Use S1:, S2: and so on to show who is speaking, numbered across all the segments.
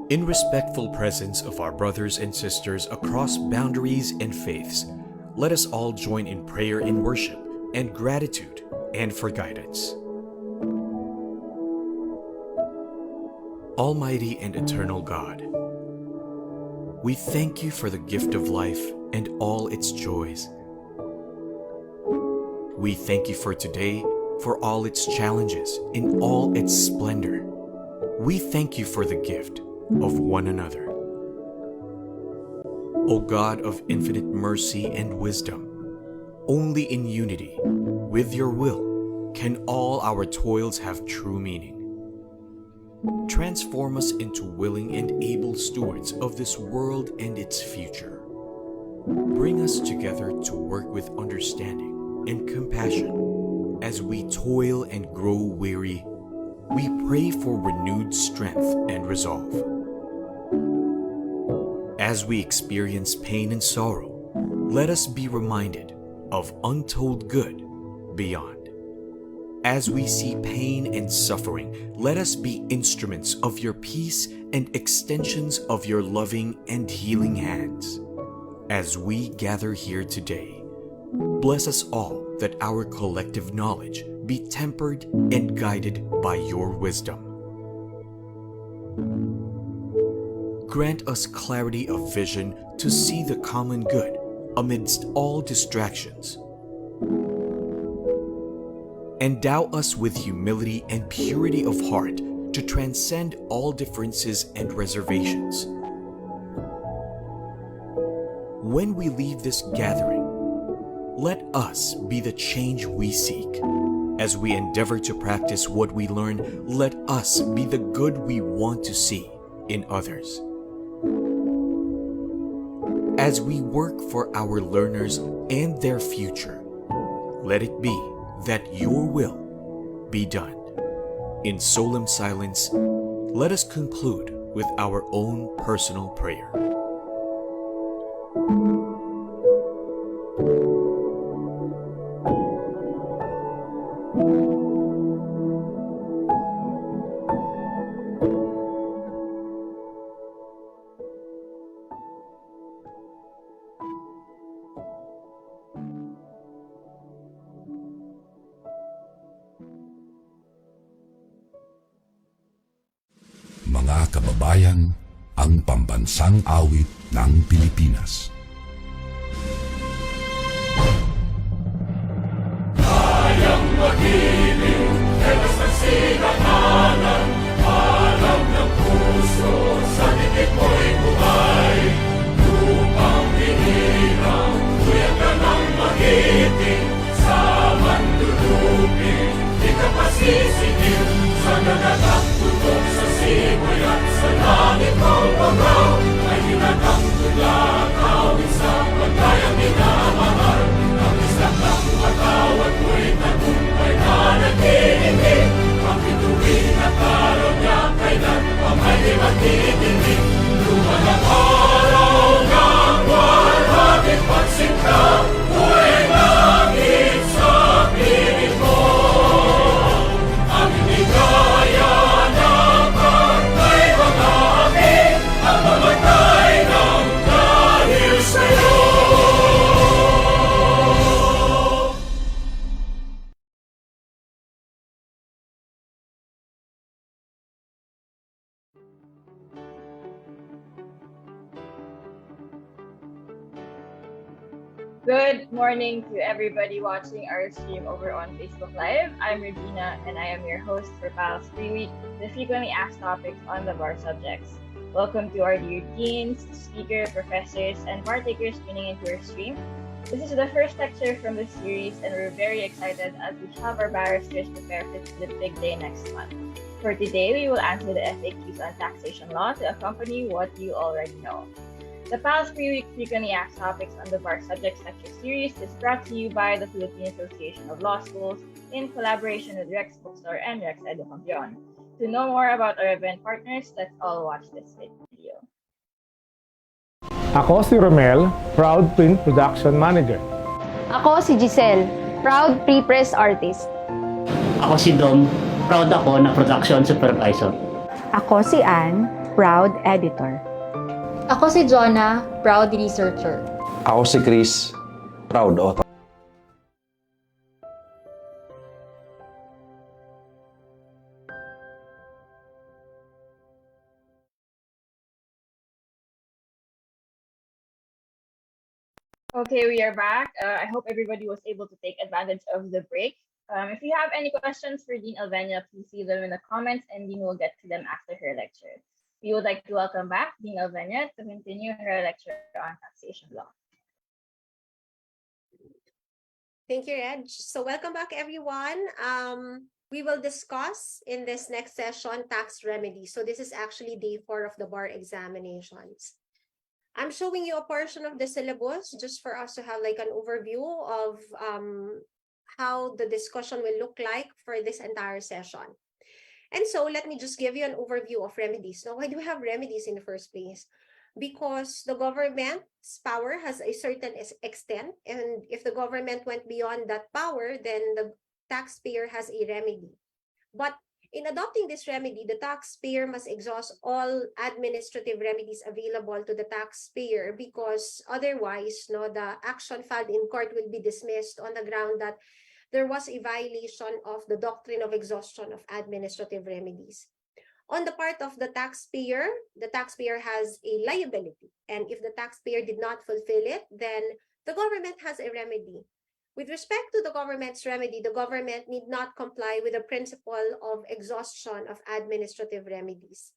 S1: In respectful presence of our brothers and sisters across boundaries and faiths, let us all join in prayer and worship and gratitude and for guidance. Almighty and eternal God, we thank you for the gift of life and all its joys. We thank you for today, for all its challenges, in all its splendor. We thank you for the gift of one another. O God of infinite mercy and wisdom, only in unity with your will can all our toils have true meaning. Transform us into willing and able stewards of this world and its future. Bring us together to work with understanding and compassion. As we toil and grow weary, we pray for renewed strength and resolve. As we experience pain and sorrow, let us be reminded of untold good beyond. As we see pain and suffering, let us be instruments of your peace and extensions of your loving and healing hands. As we gather here today, bless us all that our collective knowledge be tempered and guided by your wisdom. Grant us clarity of vision to see the common good amidst all distractions. Endow us with humility and purity of heart to transcend all differences and reservations. When we leave this gathering, let us be the change we seek. As we endeavor to practice what we learn, let us be the good we want to see in others. As we work for our learners and their future, let it be that your will be done. In solemn silence, let us conclude with our own personal prayer.
S2: Mga kababayan, ang pambansang awit ng Pilipinas.
S3: Kayang magiliw, helas ng sinakanan, alam ng puso, sa dikit mo'y buhay. Lupang hinirang, tuyag ka ng magiting, sa mandulupin, di ka pasisingil, sa nagatak tutok sa simoy at sa langit mong pagaw, ay hinatang tula, kawin sa pagkayang minamahal, ang isang ng matawad mo'y tagumpay na nag-iingin, ang bituin at araw niya kailan pa may di magtitingin. Luman ang araw ng walhagit pagsinta, buhay langit sa piling mo. Ang hindi kaya na pagkay mag-aakit, ang mamatay ng dahil sa'yo.
S4: Good morning to everybody watching our stream over on Facebook Live. I'm Regina and I am your host for PAL's Free Week, the frequently asked topics on the bar subjects. Welcome to our dear deans, speaker, professors, and partakers tuning into our stream. This is the first lecture from this series and we're very excited as we have our barristers prepare for the big day next month. For today, we will answer the FAQs on taxation law to accompany what you already know. The PAL's Free Week Frequently Asked Topics on the Bar Subjects Lecture Series is brought to you by the Philippine Association of Law Schools in collaboration with Rex Bookstore and Rex Educampion. To know more about our event partners, let's all watch this video.
S5: Ako si Romel, Proud Print Production Manager.
S6: Ako si Giselle, Proud Pre-Press Artist.
S7: Ako si Dom,
S6: proud ako na production supervisor.
S7: Ako si Ann, proud editor.
S8: Ako si Jonah, proud researcher.
S9: Ako si Chris, proud author.
S4: Okay, we are back. I hope everybody was able to take advantage of the break. If you have any questions for Dean Elveña, please leave them in the comments and Dean will get to them after her lecture. We would like to welcome back Dean Elveña to continue her lecture on taxation law.
S10: Thank you, Reg. So welcome back, everyone. We will discuss in this next session tax remedies. So this is actually day 4 of the bar examinations. I'm showing you a portion of the syllabus just for us to have like an overview of how the discussion will look like for this entire session. And so let me just give you an overview of remedies. Now, why do we have remedies in the first place? Because the government's power has a certain extent, and if the government went beyond that power, then the taxpayer has a remedy. But in adopting this remedy, the taxpayer must exhaust all administrative remedies available to the taxpayer, because otherwise, the action filed in court will be dismissed on the ground that there was a violation of the doctrine of exhaustion of administrative remedies. On the part of the taxpayer has a liability, and if the taxpayer did not fulfill it, then the government has a remedy. With respect to the government's remedy, the government need not comply with the principle of exhaustion of administrative remedies.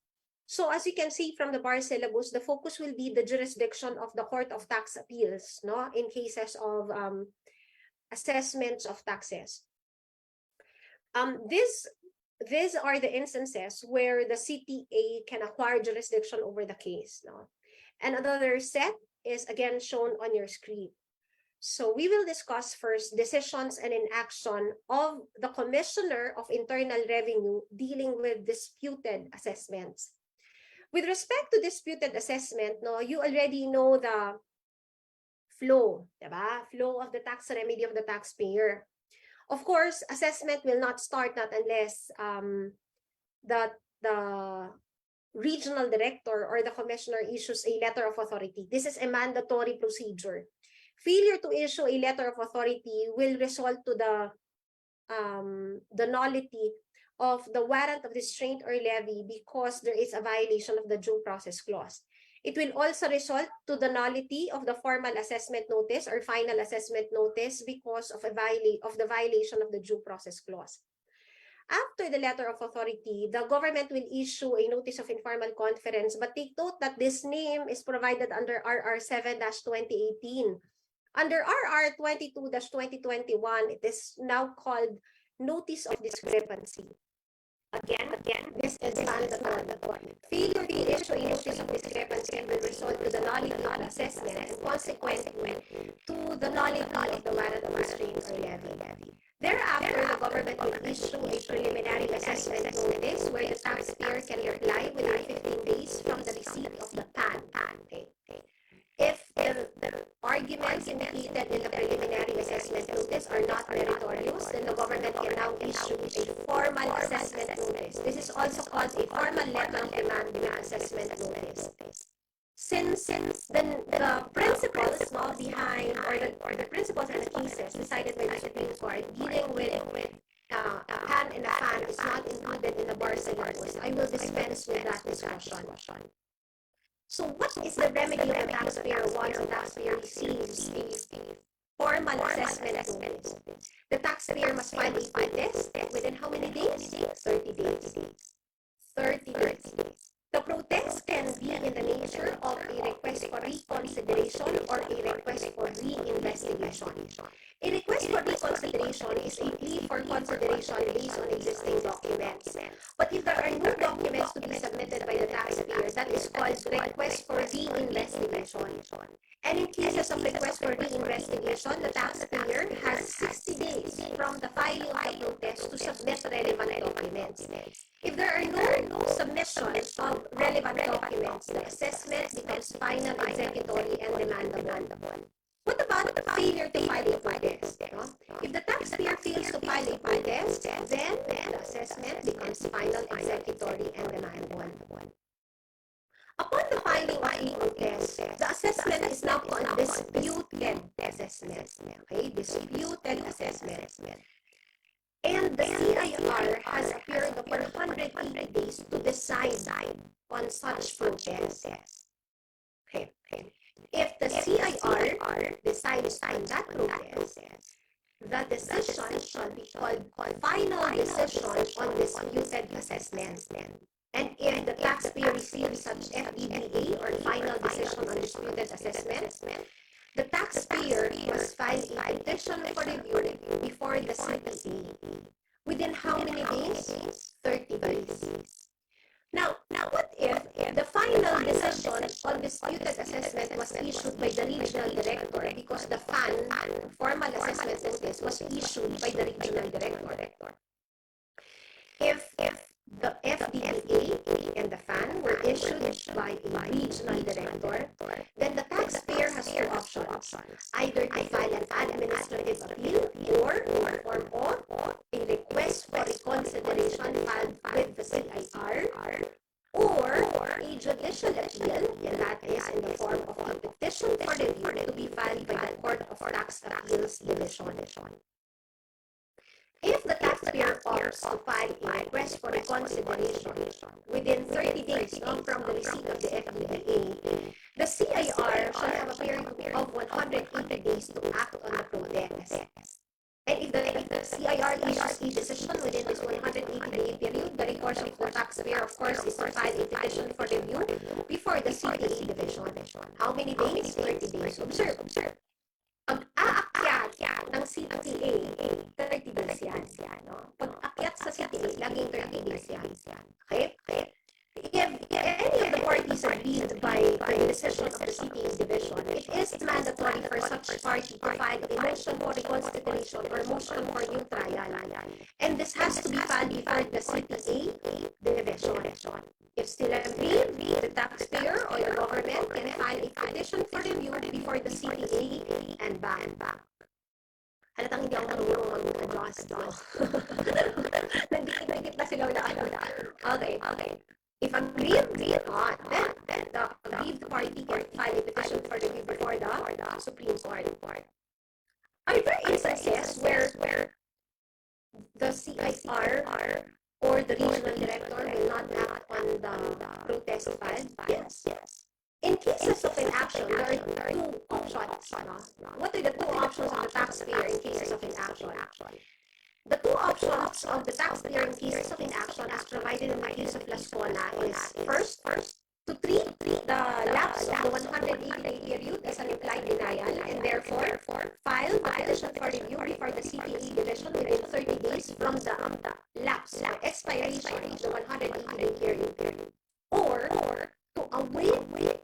S10: So as you can see from the bar syllabus, the focus will be the jurisdiction of the Court of Tax Appeals, in cases of assessments of taxes. These are the instances where the CTA can acquire jurisdiction over the case. And another set is again shown on your screen. So we will discuss first decisions and inaction of the Commissioner of Internal Revenue dealing with disputed assessments. With respect to disputed assessment, you already know the flow, diba? Flow of the tax remedy of the taxpayer. Of course, assessment will not start not unless the regional director or the commissioner issues a letter of authority. This is a mandatory procedure. Failure to issue a letter of authority will result to the nullity of the warrant of restraint or levy because there is a violation of the due process clause. It will also result to the nullity of the formal assessment notice or final assessment notice because of the violation of the due process clause. After the letter of authority, the government will issue a notice of informal conference, but take note that this name is provided under RR 7-2018. Under RR 22-2021, it is now called Notice of Discrepancy. Again, this is mandatory. Failure to issue a notice of discrepancy will result to the nullity of assessment and consequently to the nullity of the warrant of restraint or levy. Thereafter, the government will issue a preliminary assessment notice where the taxpayer can apply within 15 days from the receipt of the PAN. If the arguments indicated in the preliminary assessment notice are not meritorious, then the government can now issue a formal assessment notice. This is also called a formal letter of demand assessment notice. Since the principles behind or the principles and the cases decided by the Supreme Court dealing with PAN and a FAN is not included in the bar syllabus, I will dispense with that discussion. So what is the remedy of the taxpayer once the taxpayer receives a formal assessment notice? The taxpayer must file a protest within how many days? 30 days. 30 days. The protest can be in the nature of a request for reconsideration or a request for reinvestigation. A request for reconsideration is a plea for consideration based on existing documents. But if there are new documents to be submitted by the taxpayer, that is called request for reinvestigation. And in cases of request for reinvestigation, the taxpayer has 60 days from the filing of the protest to submit relevant documents. If there are no submissions of relevant documents, the assessment becomes final, executory, and demandable. What about the failure to file a protest? No? If the taxpayer fails to file a protest, then the assessment becomes final, executory, and deniable. Upon the filing of a protest, the assessment is now called disputed assessment. Okay, disputed assessment. And the CIR has a period of 180 days to decide on such protest. Okay. If the CIR decides on that protest, the decision shall be called final decision on disputed assessment. And if the taxpayer receives such FDDA or final decision on disputed assessment, the taxpayer must file a petition for review before the CPA. Within how many days? 30 days. Now, what if the final decision on disputed assessment was issued by the regional director because the formal assessment notice was issued by the regional director? If the FDDA and the FAN were issued by a regional director, then the taxpayer has two options. Either to file an administrative appeal or Form O, a request for reconsideration filed with the CIR, or a judicial appeal, and that is in the form of a petition for review to be filed by the Court of Tax Appeals Division. If the taxpayer opts to file a request for reconsideration within 30 days from the receipt of the FDDA, the CIR shall have a period of 180 days to act on the protest. And if the CIR issues a decision within this 180-day period, the recourse of the taxpayer, of course, is to file a petition for review before the CPA division. How many days? 30 days. Observe. Pag-aakyat ng CPA, 30 days yan. No? Pag-akyat sa CPA, laging 30 days yan. Okay? If any of the parties agreed by the decision of the CPA division, it is mandatory for such party to file a motion for reconsideration or motion for new trial. And this has to be filed before the CPA division. If still agreed, the taxpayer or the government can file a petition for review before the CPA and back. Halatang hindi ako marunong mag-adjust. Nandikit na sila na. Okay. If agreed, then the aggrieved party can file a petition for review before the Supreme Court. Are there instances where the CIR or the regional director will not act on the protest filed? Yes. In cases of inaction, there are two options. What are the two options of the taxpayer in cases of inaction? The two options of the taxpayer in cases of inaction as provided in the case of LazMall is first, to treat the lapse of the 180-day period as an implied denial and therefore file the petition for review before the CPA division within 30 days from the lapse, the expiration of the 180-day period. Or to await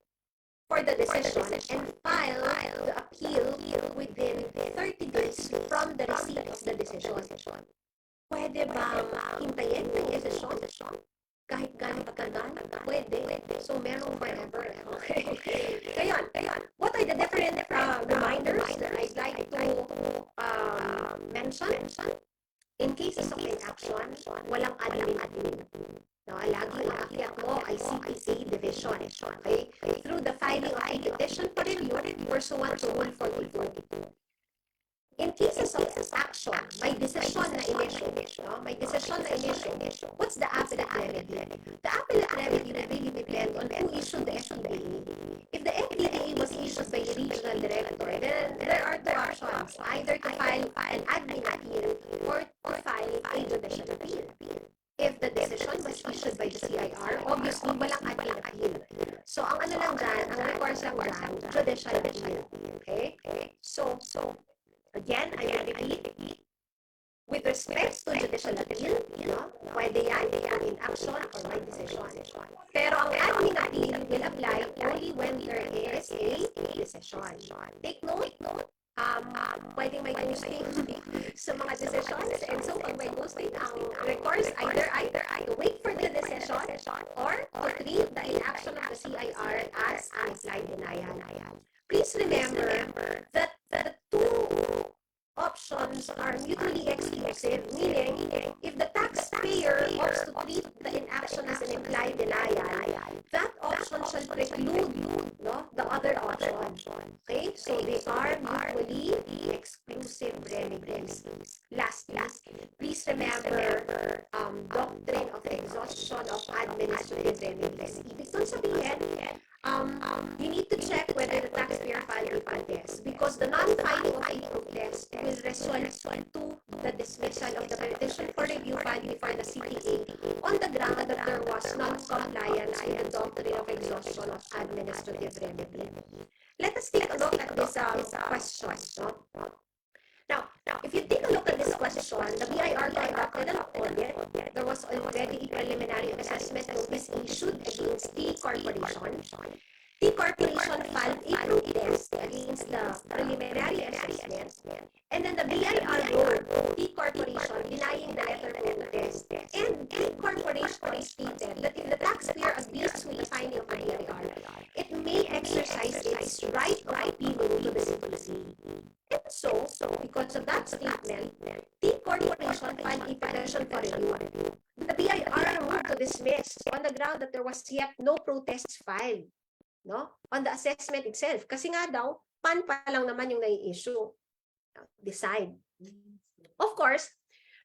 S10: for the decision and file the appeal within 30 days from the receipt of the decision. Pwede ba hintayin ng decision? Kahit gano'ng pagkandaan? Pwede. So, merong whenever. Okay. Ngayon, what are the different reminders that I'd like to mention? In cases of inaction, walang admin. No, lagi ang akyat mo ay CPA division. Okay? Through the filing of a petition for review pursuant to Rule 4042. In cases of action, may decision na issue. What's the appellate remedy? The appellate remedy will really depend on who issued the FDDA. If the FDDA was issued by the regional director, then there are two options. Either to file an admin appeal or to file a judicial appeal. If the decision was issued by the CIR, obviously, walang admin appeal. So, ang recourse lang dyan, judicial appeal. Okay? So, again, I will repeat, with respect to judicial appeal, pwede yan in action or by decision. Pero ang admin appeal will apply only when there is a decision. Take note, pwedeng may ghosting sa mga decisions, and so pag may ghosting, ang recourse either to wait for the decision or to treat the inaction of the CIR as an implied denial. Please remember that the two options are mutually exclusive, meaning if the taxpayer wants to treat the inaction as an implied denial, that option shall preclude the other option. Okay? So they are mutually exclusive remedies. Lastly, please remember doctrine of exhaustion of administrative remedies. Ibig sabihin, you need to check whether the taxpayer filed a protest because the non-filing of a protest will result into the dismissal of the petition for review filed before the CTA on the ground that there was non-compliance with the doctrine of exhaustion of administrative remedy. Let us take a look at this question. Now, if you take a look at this question, the BIR conducted an audit. There was already a preliminary assessment notice issued against T Corporation. T Corporation filed a protest against the preliminary assessment, and then the BIR wrote T Corporation denying the letter protest. And T Corporation stated that if the taxpayer agrees with the finding of the BIR, it may exercise its right of appealing to the CTC. And so, because of that statement, T Corporation filed a petition for review. The BIR moved to dismiss on the ground that there was yet no protest filed on the assessment itself. Kasi nga daw, PAN pa lang naman yung nai-issue. Decide. Of course,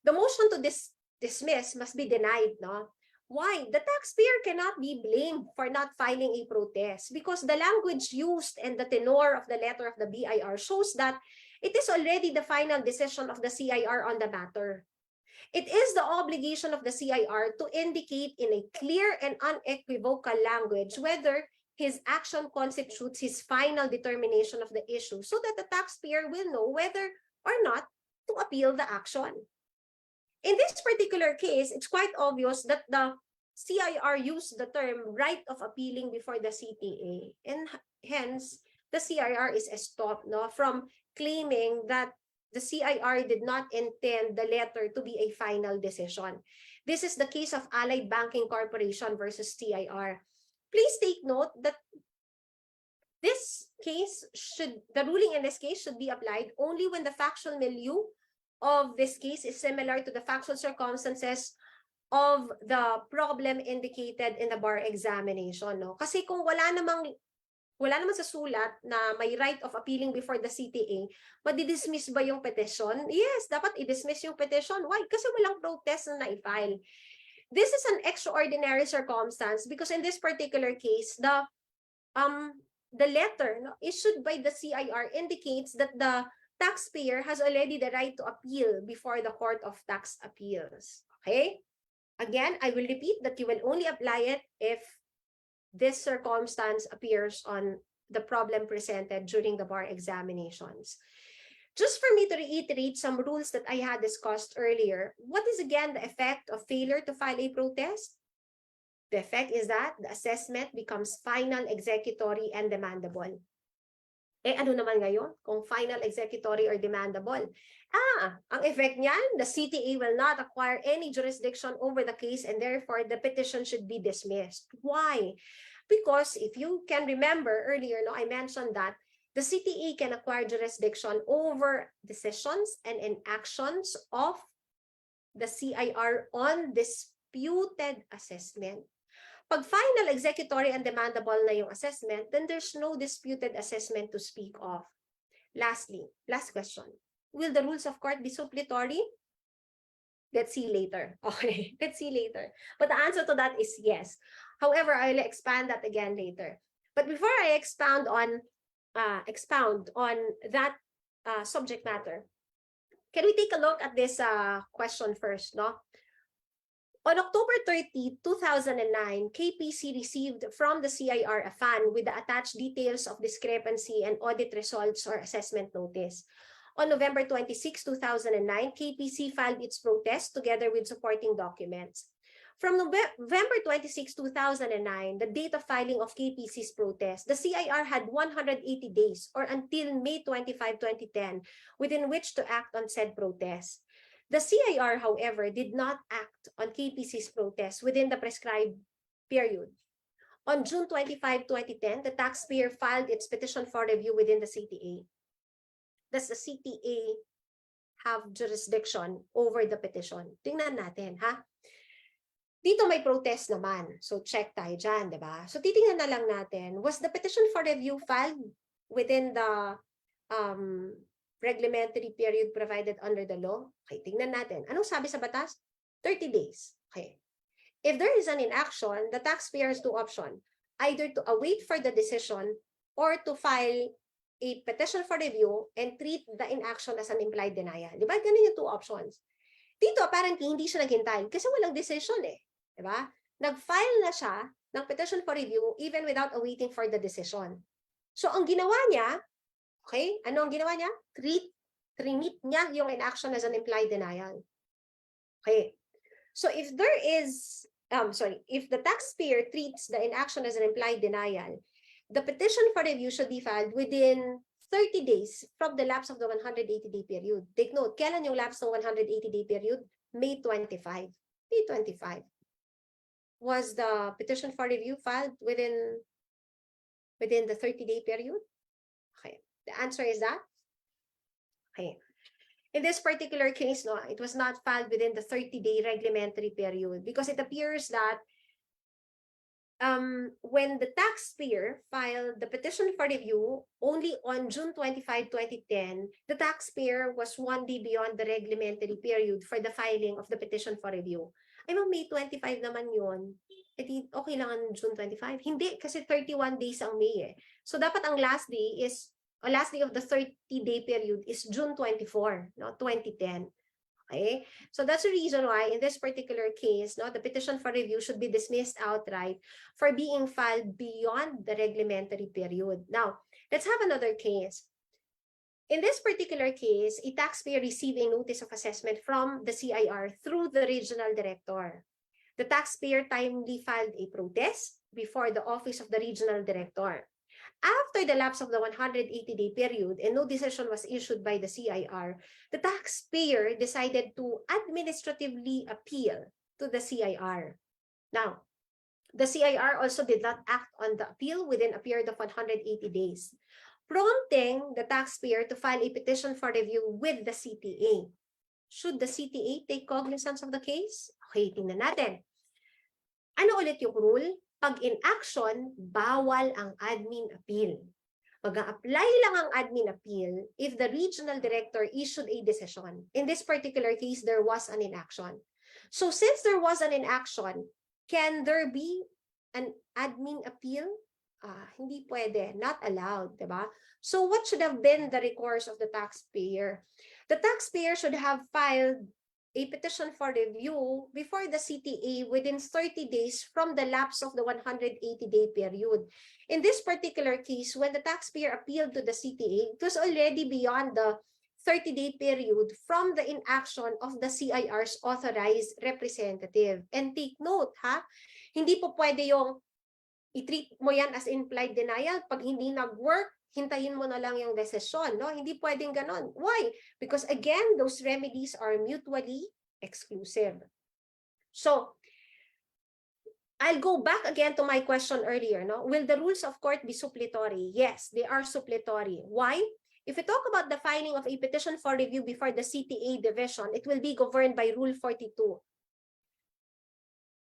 S10: the motion to dismiss must be denied. Why? The taxpayer cannot be blamed for not filing a protest because the language used and the tenor of the letter of the BIR shows that it is already the final decision of the CIR on the matter. It is the obligation of the CIR to indicate in a clear and unequivocal language whether his action constitutes his final determination of the issue so that the taxpayer will know whether or not to appeal the action. In this particular case, it's quite obvious that the CIR used the term right of appealing before the CTA, and hence the CIR is stopped from claiming that the CIR did not intend the letter to be a final decision. This is the case of Allied Banking Corporation versus CIR. Please take note that the ruling in this case should be applied only when the factual milieu of this case is similar to the factual circumstances of the problem indicated in the bar examination. Kasi kung wala namang sa sulat na may right of appealing before the CTA, madidismiss ba yung petition? Yes, dapat i-dismiss yung petition. Why? Kasi walang protest na na-file. This is an extraordinary circumstance because in this particular case, the letter issued by the CIR indicates that the taxpayer has already the right to appeal before the Court of Tax Appeals. Okay? Again, I will repeat that you will only apply it if this circumstance appears on the problem presented during the bar examinations. Just for me to reiterate some rules that I had discussed earlier, what is again the effect of failure to file a protest? The effect is that the assessment becomes final, executory, and demandable. Ano naman ngayon kung final, executory, or demandable? Ang effect niyan, the CTA will not acquire any jurisdiction over the case and therefore the petition should be dismissed. Why? Because if you can remember earlier, I mentioned that the CTA can acquire jurisdiction over decisions and inactions of the CIR on disputed assessment. Pag final, executory, and demandable na yung assessment, then there's no disputed assessment to speak of. Lastly, last question. Will the rules of court be suppletory? Let's see later. Okay, let's see later. But the answer to that is yes. However, I'll expand that again later. But before I expound on that subject matter, can we take a look at this question first, On October 30, 2009, KPC received from the CIR a FAN with the attached details of discrepancy and audit results or assessment notice. On November 26, 2009, KPC filed its protest together with supporting documents. From November 26, 2009, the date of filing of KPC's protest, the CIR had 180 days or until May 25, 2010, within which to act on said protest. The CIR, however, did not act on KPC's protest within the prescribed period. On June 25, 2010, the taxpayer filed its petition for review within the CTA. Does the CTA have jurisdiction over the petition? Tingnan natin, ha? Dito may protest naman. So, check tayo dyan, di ba? So, titingnan na lang natin, was the petition for review filed within the reglementary period provided under the law? Okay, tingnan natin. Anong sabi sa batas? 30 days. Okay. If there is an inaction, the taxpayer has two options. Either to await for the decision or to file a petition for review and treat the inaction as an implied denial. Di ba? Ganun yung two options. Dito, apparently, hindi siya naghintay kasi walang decision eh. Di ba? Nag-file na siya ng petition for review even without awaiting for the decision. So, ang ginawa niya, okay, ano ang ginawa niya? Treat niya yung inaction as an implied denial. Okay. So, if there is, if the taxpayer treats the inaction as an implied denial, the petition for review should be filed within 30 days from the lapse of the 180-day period. Take note, kailan yung lapse ng 180-day period? May 25. May 25. Was the petition for review filed within the 30-day period? Okay. The answer is that? Okay. In this particular case, no, it was not filed within the 30-day reglementary period because it appears that when the taxpayer filed the petition for review only on June 25, 2010, the taxpayer was 1 day beyond the reglementary period for the filing of the petition for review. Ay, May 25 naman yun. E okay lang ang June 25? Hindi, kasi 31 days ang May eh. So, dapat ang last day of the 30-day period is June 24, no, 2010. Okay? So that's the reason why in this particular case, no, the petition for review should be dismissed outright for being filed beyond the reglementary period. Now, let's have another case. In this particular case, a taxpayer received a notice of assessment from the CIR through the regional director. The taxpayer timely filed a protest before the office of the regional director. After the lapse of the 180-day period and no decision was issued by the CIR, the taxpayer decided to administratively appeal to the CIR. Now, the CIR also did not act on the appeal within a period of 180 days, prompting the taxpayer to file a petition for review with the CTA. Should the CTA take cognizance of the case? Okay, tingnan natin. Ano ulit yung rule? Pag in action, bawal ang admin appeal. Mag-a-apply lang ang admin appeal if the regional director issued a decision. In this particular case, there was an inaction. So since there was an inaction, can there be an admin appeal? Hindi pwede, not allowed, diba? So what should have been the recourse of the taxpayer? The taxpayer should have filed a petition for review before the CTA within 30 days from the lapse of the 180-day period. In this particular case, when the taxpayer appealed to the CTA, it was already beyond the 30-day period from the inaction of the CIR's authorized representative. And take note, ha? Hindi po pwede yung i-treat mo yan as implied denial. Pag hindi nag-work, hintayin mo na lang yung desisyon, no? Hindi pwedeng ganon. Why? Because again, those remedies are mutually exclusive. So, I'll go back again to my question earlier, no? Will the rules of court be suppletory? Yes, they are suppletory. Why? If we talk about the filing of a petition for review before the CTA division, it will be governed by Rule 42.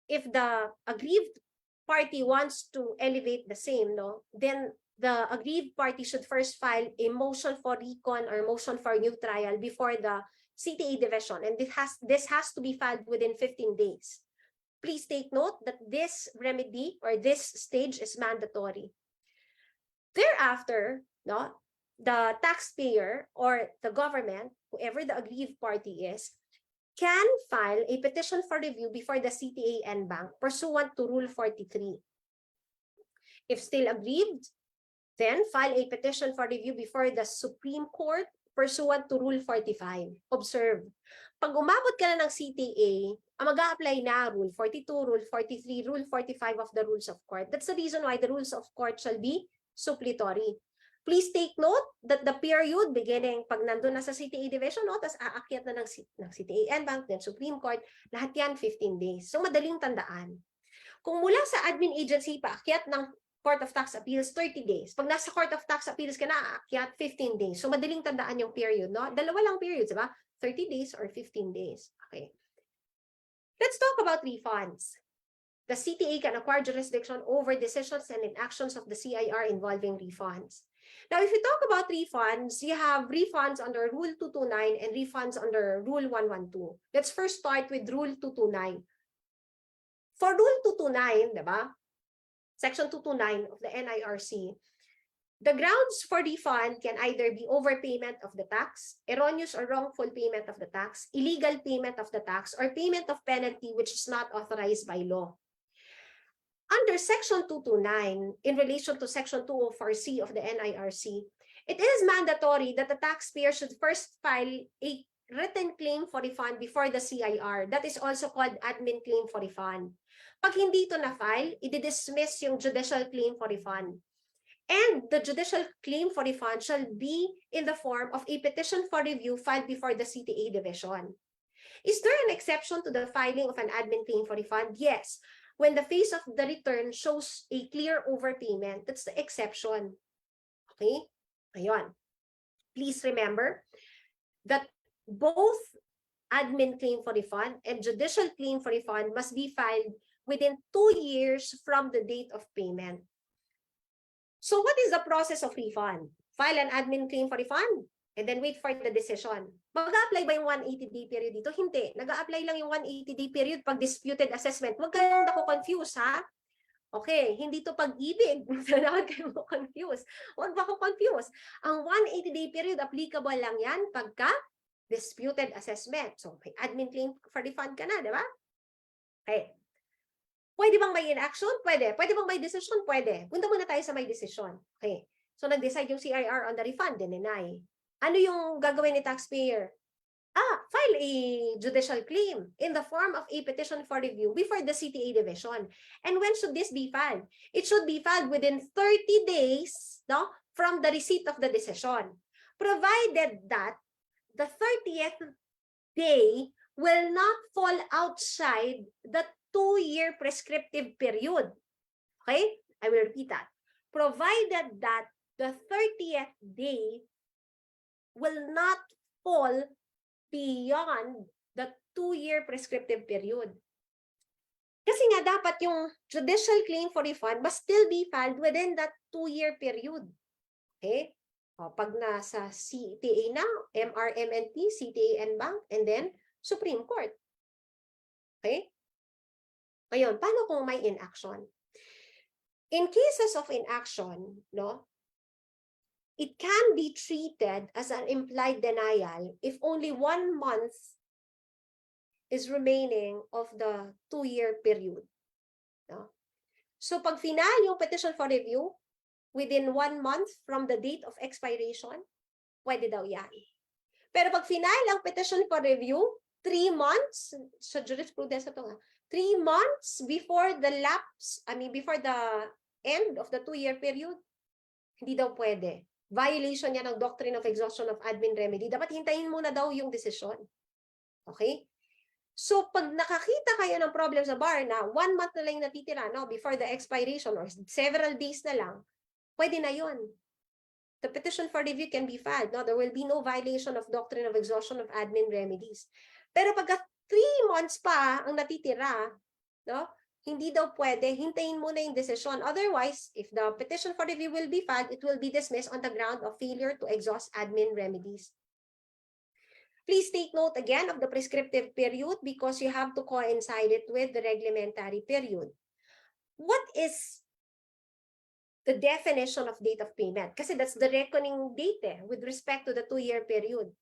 S10: If the aggrieved party wants to elevate the same, no, then the aggrieved party should first file a motion for recon or motion for new trial before the CTA division, and this has to be filed within 15 days. Please take note that this remedy or this stage is mandatory. Thereafter, no, the taxpayer or the government, whoever the aggrieved party is, can file a petition for review before the CTA and bank pursuant to Rule 43. If still aggrieved, then file a petition for review before the Supreme Court pursuant to Rule 45. Observe, pag umabot ka na ng CTA, mag-a-apply na Rule 42, Rule 43, Rule 45 of the Rules of Court. That's the reason why the Rules of Court shall be suppletory. Please take note that the period beginning pag nandun na sa CTA division, no, tas aakyat na ng CTA and bank, then Supreme Court, lahat yan 15 days. So madaling tandaan. Kung mula sa admin agency paakyat ng Court of Tax Appeals, 30 days. Pag nasa Court of Tax Appeals ka na, aakyat 15 days. So, madaling tandaan yung period, no? Dalawa lang periods, diba? 30 days or 15 days. Okay. Let's talk about refunds. The CTA can acquire jurisdiction over decisions and inactions of the CIR involving refunds. Now, if you talk about refunds, you have refunds under Rule 229 and refunds under Rule 112. Let's first start with Rule 229. For Rule 229, diba? Section 229 of the NIRC, the grounds for refund can either be overpayment of the tax, erroneous or wrongful payment of the tax, illegal payment of the tax, or payment of penalty which is not authorized by law. Under Section 229, in relation to Section 204C of the NIRC, it is mandatory that the taxpayer should first file a written claim for refund before the CIR. That is also called admin claim for refund. Pag hindi ito na-file, i-dismiss yung judicial claim for refund. And the judicial claim for refund shall be in the form of a petition for review filed before the CTA division. Is there an exception to the filing of an admin claim for refund? Yes. When the face of the return shows a clear overpayment, that's the exception. Okay? Ayun. Please remember that both admin claim for refund and judicial claim for refund must be filed within 2 years from the date of payment. So what is the process of refund? File an admin claim for refund and then wait for the decision. Mag-a-apply ba yung 180-day period dito? Hindi. Nag-a-apply lang yung 180-day period pag disputed assessment. Huwag kayong naku-confuse, ha? Okay, hindi to pag-ibig. Huwag kayong confuse. Huwag ba ko confuse? Ang 180-day period, applicable lang yan pagka disputed assessment. So, may admin claim for refund ka na, di ba? Okay. Pwede bang may inaction? Pwede. Pwede bang may decision? Pwede. Punta muna tayo sa may decision. Okay. So, nag-decide yung CIR on the refund, deny. Ano yung gagawin ni taxpayer? File a judicial claim in the form of a petition for review before the CTA division. And when should this be filed? It should be filed within 30 days, no, from the receipt of the decision. Provided that the 30th day will not fall outside the 2-year prescriptive period. Okay? I will repeat that. Provided that the 30th day will not fall beyond the 2-year prescriptive period. Kasi nga dapat yung judicial claim for refund must still be filed within that 2-year period. Okay? Pag nasa CTA na, MRMNT, CTA and Bank, and then Supreme Court. Okay? Ngayon, paano kung may inaction? In cases of inaction, no, it can be treated as an implied denial if only 1 month is remaining of the 2-year period. No? So, pag final yung petition for review, within 1 month from the date of expiration, pwede daw yan. Pero pag final ang petition for review, 3 months, sa jurisprudence ito nga, 3 months before the lapse, before the end of the 2-year period, hindi daw pwede. Violation yan ng doctrine of exhaustion of admin remedy. Dapat hintayin muna daw yung decision. Okay? So, pag nakakita kayo ng problem sa bar na 1 month na lang natitira, no, before the expiration or several days na lang, pwede na yun. The petition for review can be filed. No? There will be no violation of doctrine of exhaustion of admin remedies. Pero pagka 3 months pa ang natitira, no? Hindi daw pwede, hintayin muna yung decision. Otherwise, if the petition for review will be filed, it will be dismissed on the ground of failure to exhaust admin remedies. Please take note again of the prescriptive period because you have to coincide it with the reglementary period. What is the definition of date of payment? Kasi that's the reckoning date with respect to the 2-year period.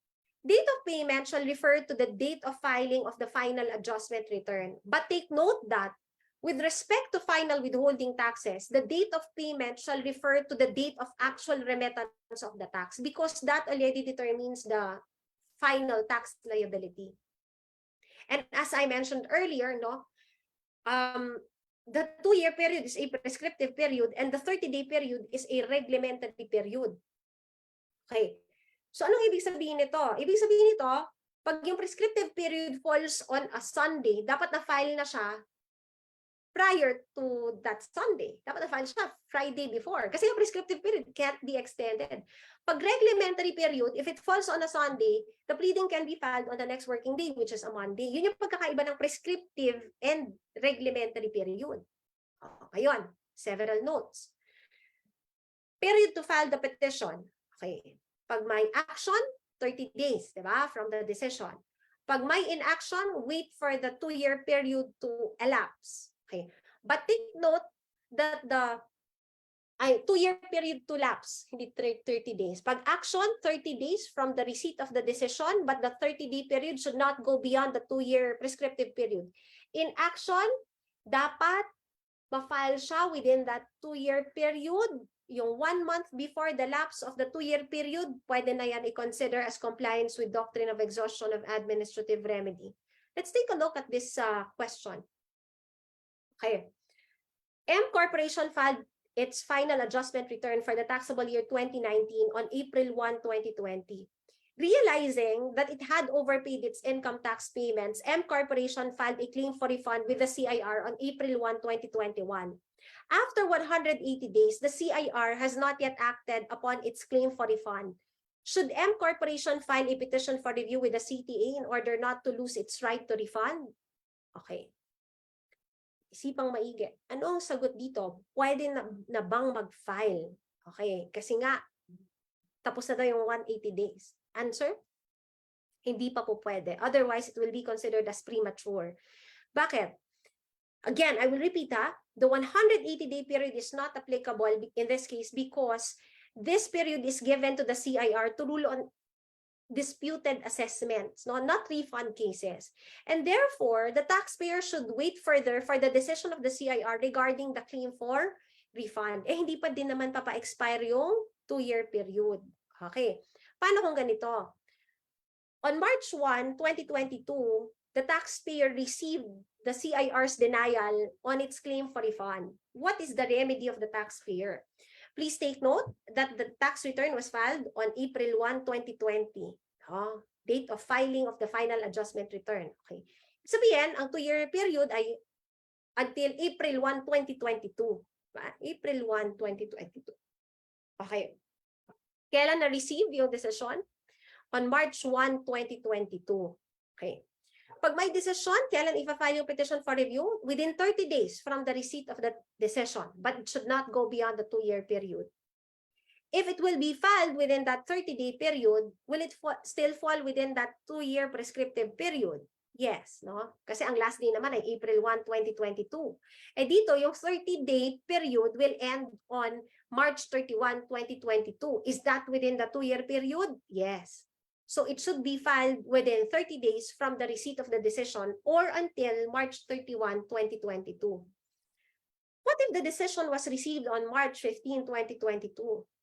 S10: Date of payment shall refer to the date of filing of the final adjustment return. But take note that with respect to final withholding taxes, the date of payment shall refer to the date of actual remittance of the tax because that already determines the final tax liability. And as I mentioned earlier, no, the 2-year period is a prescriptive period and the 30-day period is a reglementary period. Okay. So, anong ibig sabihin nito? Ibig sabihin nito, pag yung prescriptive period falls on a Sunday, dapat na-file na siya prior to that Sunday. Dapat na-file siya Friday before. Kasi yung prescriptive period can't be extended. Pag reglementary period, if it falls on a Sunday, the pleading can be filed on the next working day, which is a Monday. Yun yung pagkakaiba ng prescriptive and reglementary period. Ayun, several notes. Period to file the petition. Okay. Pag may action, 30 days, di ba? From the decision. Pag may inaction, wait for the 2-year period to elapse. Okay. But take note that the 2-year period to lapse, hindi 30 days. Pag action, 30 days from the receipt of the decision, but the 30-day period should not go beyond the 2-year prescriptive period. In action, dapat ma-file siya within that 2-year period. Yung 1 month before the lapse of the 2-year period, pwede na yan i-consider as compliance with doctrine of exhaustion of administrative remedy. Let's take a look at this question. Okay. M Corporation filed its final adjustment return for the taxable year 2019 on April 1, 2020. Realizing that it had overpaid its income tax payments, M Corporation filed a claim for refund with the CIR on April 1, 2021. After 180 days, the CIR has not yet acted upon its claim for refund. Should M Corporation file a petition for review with the CTA in order not to lose its right to refund? Okay. Isipang maigi. Ano ang sagot dito? Pwede na bang mag-file? Okay. Kasi nga, tapos na daw yung 180 days. Answer? Hindi pa po pwede. Otherwise, it will be considered as premature. Bakit? Again, I will repeat the 180-day period is not applicable in this case because this period is given to the CIR to rule on disputed assessments, not refund cases. And therefore, the taxpayer should wait further for the decision of the CIR regarding the claim for refund. Hindi pa din naman papa-expire yung 2-year period. Okay. Paano kung ganito? On March 1, 2022, the taxpayer received the CIR's denial on its claim for refund. What is the remedy of the taxpayer? Please take note that the tax return was filed on April 1, 2020. Date of filing of the final adjustment return. Okay. Sabihin, ang 2-year period ay until April 1, 2022. April 1, 2022. Okay. Kailan na-receive yung decision? On March 1, 2022. Okay. Pag may decision, kailan ipa-file yung petition for review? Within 30 days from the receipt of the decision, but it should not go beyond the 2-year period. If it will be filed within that 30-day period, will it still fall within that 2-year prescriptive period? Yes, no? Kasi ang last day naman ay April 1, 2022. Eh dito, yung 30-day period will end on March 31, 2022. Is that within the 2-year period? Yes. So it should be filed within 30 days from the receipt of the decision or until March 31, 2022. What if the decision was received on March 15, 2022?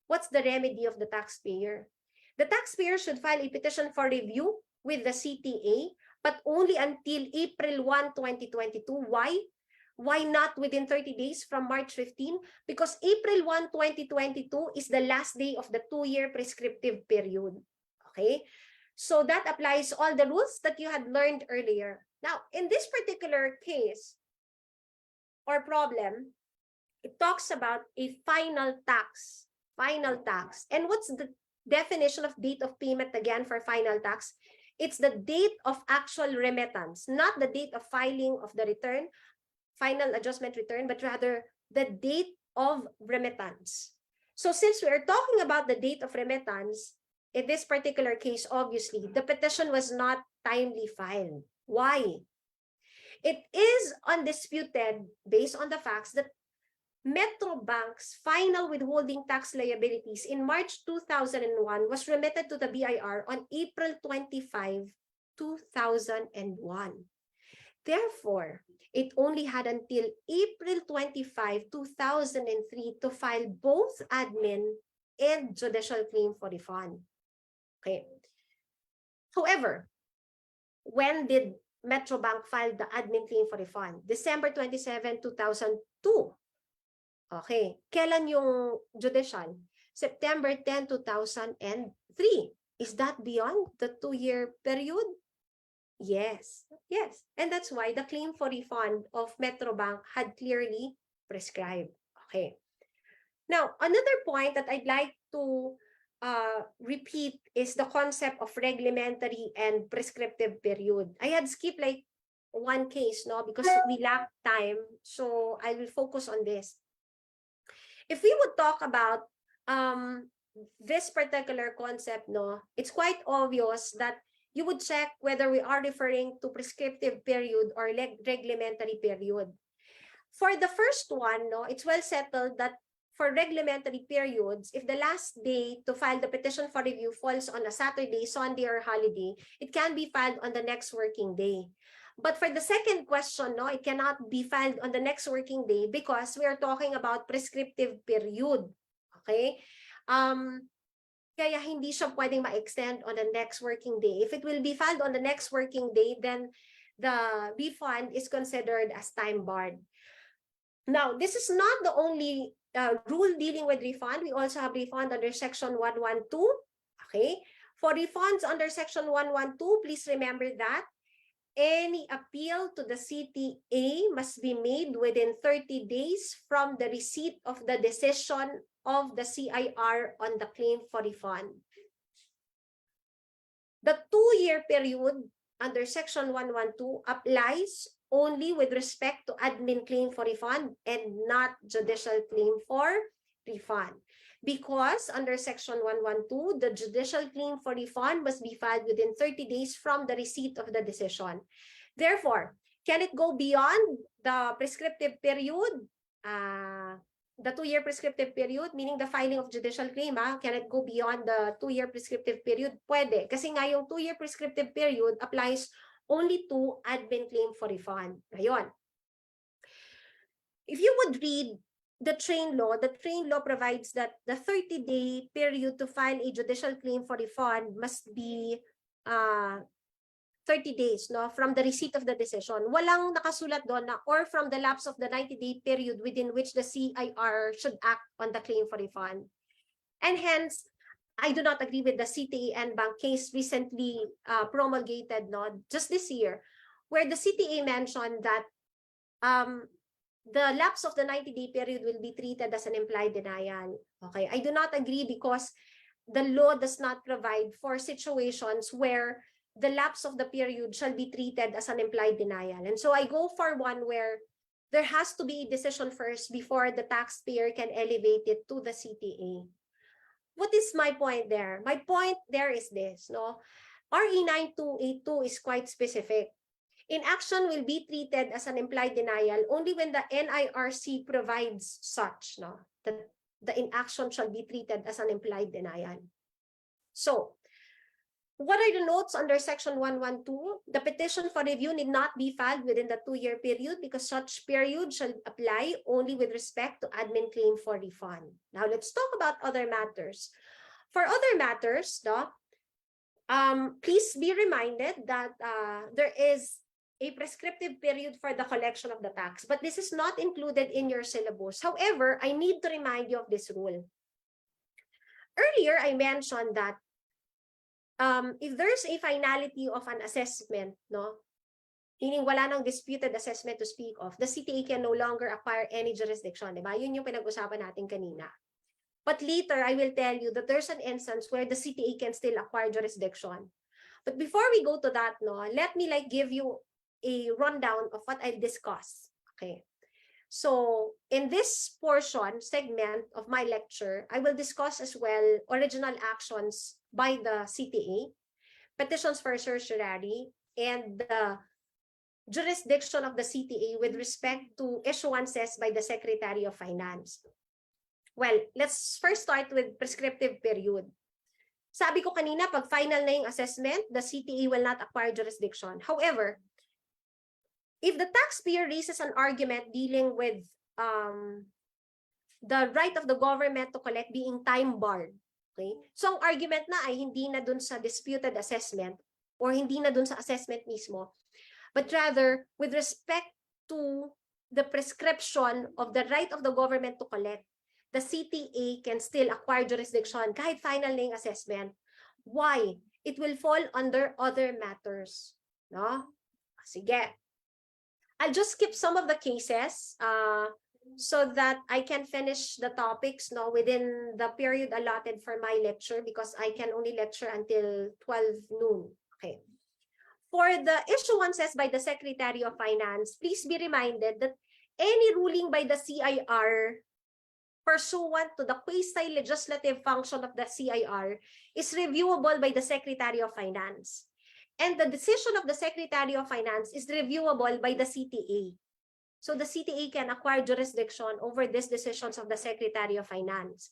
S10: What's the remedy of the taxpayer? The taxpayer should file a petition for review with the CTA, but only until April 1, 2022. Why? Why not within 30 days from March 15? Because April 1, 2022 is the last day of the 2-year prescriptive period. Okay? So that applies all the rules that you had learned earlier. Now, in this particular case or problem, it talks about a final tax. Final tax. And what's the definition of date of payment again for final tax? It's the date of actual remittance, not the date of filing of the return, final adjustment return, but rather the date of remittance. So since we are talking about the date of remittance, in this particular case, obviously, the petition was not timely filed. Why? It is undisputed based on the facts that Metro Bank's final withholding tax liabilities in March 2001 was remitted to the BIR on April 25, 2001. Therefore, it only had until April 25, 2003 to file both admin and judicial claim for refund. Okay. However, when did Metro Bank file the admin claim for refund? December 27, 2002. Okay. Kailan yung judicial? September 10, 2003. Is that beyond the 2-year period? Yes, yes. And that's why the claim for refund of Metrobank had clearly prescribed. Okay. Now, another point that I'd like to repeat is the concept of reglementary and prescriptive period. I had skipped like one case, no, because we lack time. So I will focus on this. If we would talk about this particular concept, no, it's quite obvious that you would check whether we are referring to prescriptive period or reglementary period. For the first one, no, it's well settled that for reglementary periods, if the last day to file the petition for review falls on a Saturday, Sunday, or holiday, it can be filed on the next working day. But for the second question, no, it cannot be filed on the next working day because we are talking about prescriptive period. Okay? Kaya hindi siya pwedeng ma-extend on the next working day. If it will be filed on the next working day, then the refund is considered as time-barred. Now, this is not the only rule dealing with refund. We also have refund under Section 112. Okay? For refunds under Section 112, please remember that any appeal to the CTA must be made within 30 days from the receipt of the decision of the CIR on the claim for refund. The 2-year period under Section 112 applies only with respect to admin claim for refund and not judicial claim for refund. Because under Section 112, the judicial claim for refund must be filed within 30 days from the receipt of the decision. Therefore, can it go beyond the prescriptive period? The 2-year prescriptive period, meaning the filing of judicial claim, can it go beyond the 2-year prescriptive period? Pwede. Kasi nga yung 2-year prescriptive period applies only to admin claim for refund. Ngayon, if you would read the train law provides that the 30-day period to file a judicial claim for refund must be 30 days, no, from the receipt of the decision. Walang nakasulat doon na or from the lapse of the 90-day period within which the CIR should act on the claim for refund. And hence, I do not agree with the CTA and bank case recently promulgated, no, just this year, where the CTA mentioned that the lapse of the 90-day period will be treated as an implied denial. Okay, I do not agree because the law does not provide for situations where the lapse of the period shall be treated as an implied denial. And so I go for one where there has to be a decision first before the taxpayer can elevate it to the CTA. What is my point there? My point there is this, no? RE 9282 is quite specific. Inaction will be treated as an implied denial only when the NIRC provides such, no? That the inaction shall be treated as an implied denial. So, what are the notes under Section 112? The petition for review need not be filed within the 2-year period because such period shall apply only with respect to admin claim for refund. Now, let's talk about other matters. For other matters, no, please be reminded that there is a prescriptive period for the collection of the tax, but this is not included in your syllabus. However, I need to remind you of this rule. Earlier, I mentioned that if there's a finality of an assessment, no, meaning wala nang disputed assessment to speak of, the CTA can no longer acquire any jurisdiction, diba? Yun yung pinag-usapan natin kanina. But later, I will tell you that there's an instance where the CTA can still acquire jurisdiction. But before we go to that, no, let me give you a rundown of what I've discussed. Okay. So in this segment of my lecture, I will discuss as well original actions by the CTA, petitions for certiorari, and the jurisdiction of the CTA with respect to issuances by the Secretary of Finance. Well, let's first start with prescriptive period. Sabi ko kanina, pag final na yung assessment, the CTA will not acquire jurisdiction. However, if the taxpayer raises an argument dealing with the right of the government to collect being time-barred, okay? So, ang argument na ay hindi na dun sa disputed assessment or hindi na dun sa assessment mismo, but rather with respect to the prescription of the right of the government to collect, the CTA can still acquire jurisdiction kahit final na yung assessment. Why? It will fall under other matters. No? Sige. I'll just skip some of the cases so that I can finish the topics within the period allotted for my lecture because I can only lecture until 12 noon. Okay. For the issuances by the Secretary of Finance, please be reminded that any ruling by the CIR pursuant to the quasi-legislative function of the CIR is reviewable by the Secretary of Finance. And the decision of the Secretary of Finance is reviewable by the CTA. So the CTA can acquire jurisdiction over these decisions of the Secretary of Finance.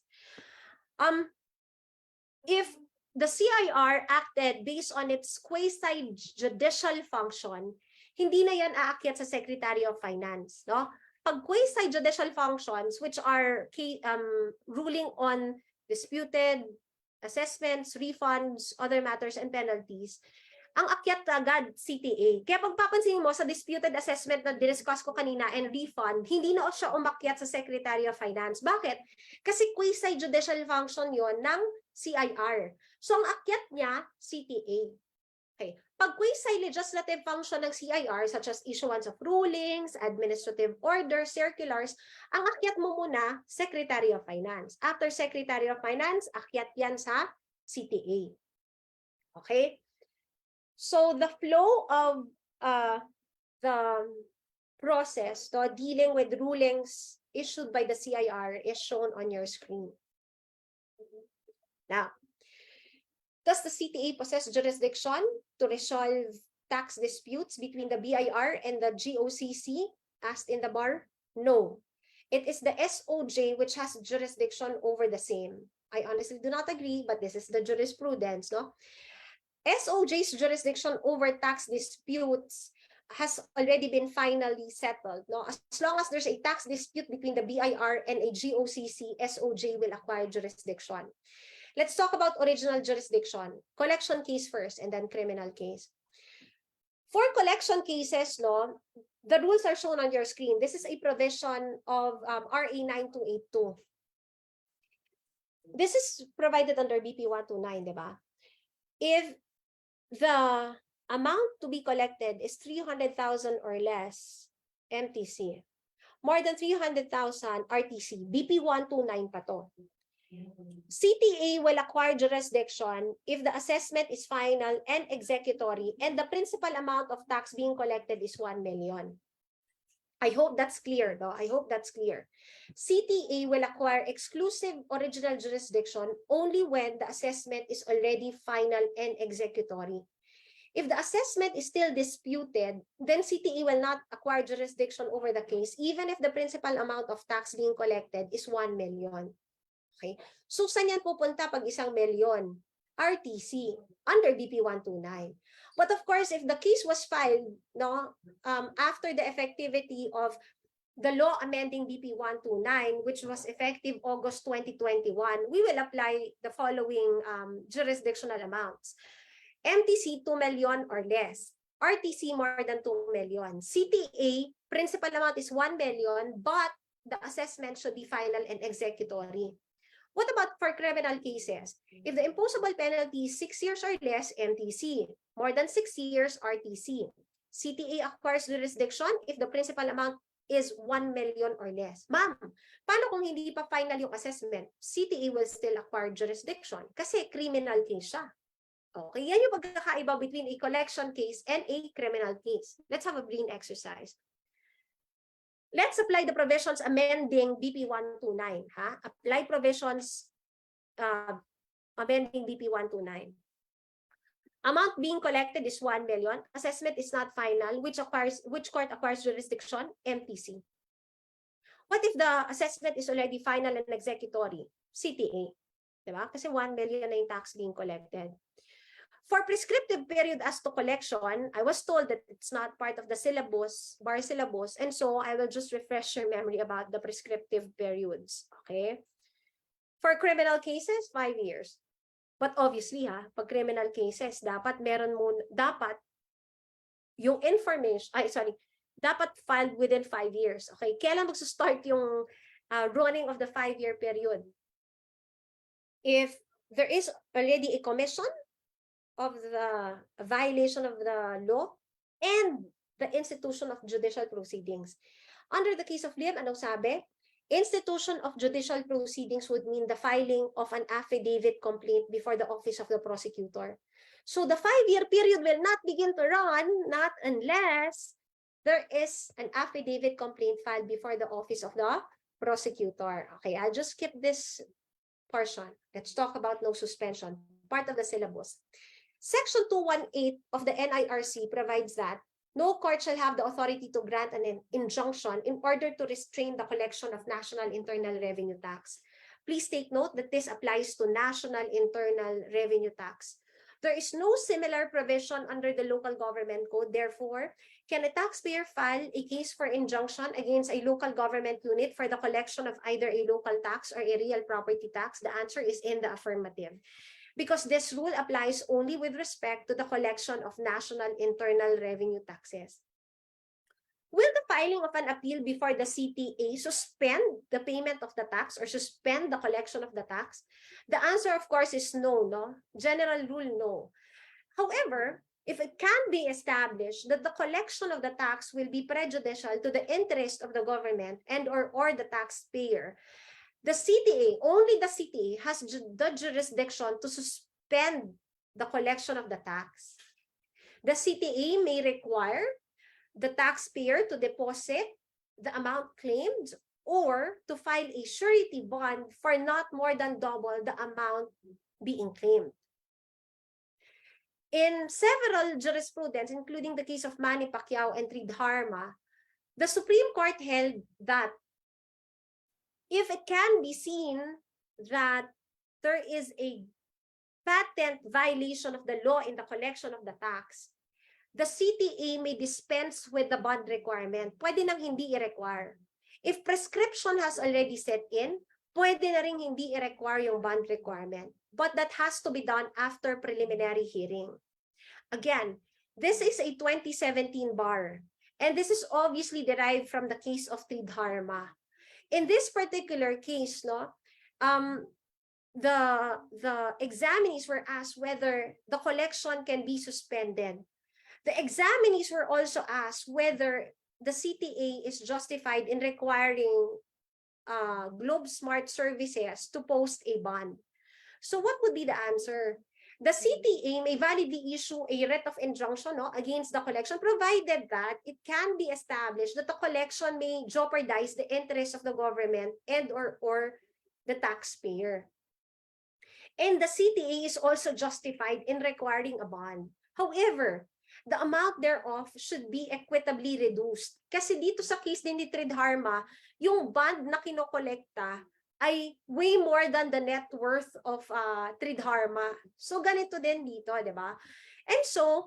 S10: If the CIR acted based on its quasi-judicial function, hindi na yan aakyat sa Secretary of Finance. No? Pag quasi-judicial functions, which are ruling on disputed assessments, refunds, other matters, and penalties, ang akyat agad CTA. Kaya pag papansin mo sa disputed assessment na discuss ko kanina and refund, hindi na siya umakyat sa Secretary of Finance. Bakit? Kasi quasi-judicial function yon ng CIR. So ang akyat niya, CTA. Okay. Pag quasi-legislative function ng CIR, such as issuance of rulings, administrative orders, circulars, ang akyat mo muna, Secretary of Finance. After Secretary of Finance, akyat yan sa CTA. Okay? So the flow of the process dealing with rulings issued by the CIR is shown on your screen. Now, does the CTA possess jurisdiction to resolve tax disputes between the BIR and the GOCC, asked in the bar? No. It is the SOJ which has jurisdiction over the same. I honestly do not agree, but this is the jurisprudence, no? SOJ's jurisdiction over tax disputes has already been finally settled. No? As long as there's a tax dispute between the BIR and a GOCC, SOJ will acquire jurisdiction. Let's talk about original jurisdiction. Collection case first and then criminal case. For collection cases, the rules are shown on your screen. This is a provision of RA 9282. This is provided under BP 129, diba? If the amount to be collected is 300,000 or less, MTC. More than 300,000, RTC. BP 129 pa to. CTA will acquire jurisdiction if the assessment is final and executory and the principal amount of tax being collected is 1 million. I hope that's clear, no? I hope that's clear. CTA will acquire exclusive original jurisdiction only when the assessment is already final and executory. If the assessment is still disputed, then CTA will not acquire jurisdiction over the case even if the principal amount of tax being collected is 1 million. Okay? So, saan yan pupunta pag 1 million? RTC under BP 129. But of course, if the case was filed after the effectivity of the law amending BP 129, which was effective August 2021, we will apply the following jurisdictional amounts. MTC 2 million or less. RTC more than 2 million. CTA, principal amount is 1 million, but the assessment should be final and executory. What about for criminal cases? If the imposable penalty is 6 years or less, MTC. More than 6 years, RTC. CTA acquires jurisdiction if the principal amount is 1 million or less. Ma'am, paano kung hindi pa final yung assessment? CTA will still acquire jurisdiction kasi criminal case siya. Okay, yan yung pagkakaiba between a collection case and a criminal case. Let's have a brain exercise. Let's apply the provisions amending BP 129. Apply provisions amending BP 129. Amount being collected is 1 million. Assessment is not final. Which court acquires jurisdiction? MPC. What if the assessment is already final and executory? CTA. Diba? Kasi 1 million na yung tax being collected. For prescriptive period as to collection, I was told that it's not part of the syllabus, bar syllabus, and so I will just refresh your memory about the prescriptive periods. Okay? For criminal cases, 5 years. But obviously, pag criminal cases, dapat yung information, dapat filed within 5 years. Okay? Kailan magsa-start yung running of the 5-year period? If there is already a commission of the violation of the law, and the institution of judicial proceedings. Under the case of Liam, anong sabi? Institution of judicial proceedings would mean the filing of an affidavit complaint before the office of the prosecutor. So the 5-year period will not begin to run, not unless there is an affidavit complaint filed before the office of the prosecutor. Okay, I'll just skip this portion. Let's talk about no suspension, part of the syllabus. Section 218 of the NIRC provides that no court shall have the authority to grant an injunction in order to restrain the collection of National Internal Revenue Tax. Please take note that this applies to National Internal Revenue Tax. There is no similar provision under the Local Government Code. Therefore, can a taxpayer file a case for injunction against a local government unit for the collection of either a local tax or a real property tax? The answer is in the affirmative, because this rule applies only with respect to the collection of national internal revenue taxes. Will the filing of an appeal before the CTA suspend the payment of the tax or suspend the collection of the tax? The answer, of course, is no, no? General rule, no. However, if it can be established that the collection of the tax will be prejudicial to the interest of the government and or the taxpayer, the CTA, only the CTA has the jurisdiction to suspend the collection of the tax. The CTA may require the taxpayer to deposit the amount claimed or to file a surety bond for not more than double the amount being claimed. In several jurisprudence, including the case of Manny Pacquiao and Tridharma, the Supreme Court held that if it can be seen that there is a patent violation of the law in the collection of the tax, the CTA may dispense with the bond requirement. Pwede nang hindi i-require. If prescription has already set in, pwede na rin hindi i-require yung bond requirement. But that has to be done after preliminary hearing. Again, this is a 2017 bar. And this is obviously derived from the case of Tridharma. In this particular case, no, the examinees were asked whether the collection can be suspended. The examinees were also asked whether the CTA is justified in requiring Globe Smart Services to post a bond. So what would be the answer? The CTA may validly issue a writ of injunction, no, against the collection, provided that it can be established that the collection may jeopardize the interests of the government and or the taxpayer. And the CTA is also justified in requiring a bond. However, the amount thereof should be equitably reduced. Kasi dito sa case din ni Tridharma, yung bond na kinokolekta ay way more than the net worth of Tridharma. So ganito din dito, di ba? And so,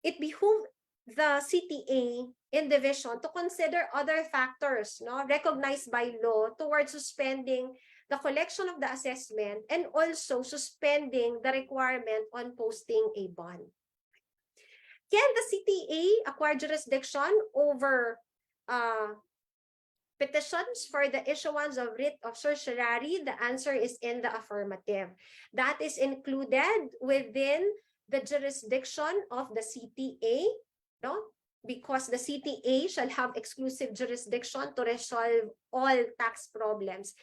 S10: it behooved the CTA in division to consider other factors, no, recognized by law towards suspending the collection of the assessment and also suspending the requirement on posting a bond. Can the CTA acquire jurisdiction over petitions for the issuance of writ of certiorari? The answer is in the affirmative. That is included within the jurisdiction of the CTA, no? Because the CTA shall have exclusive jurisdiction to resolve all tax problems.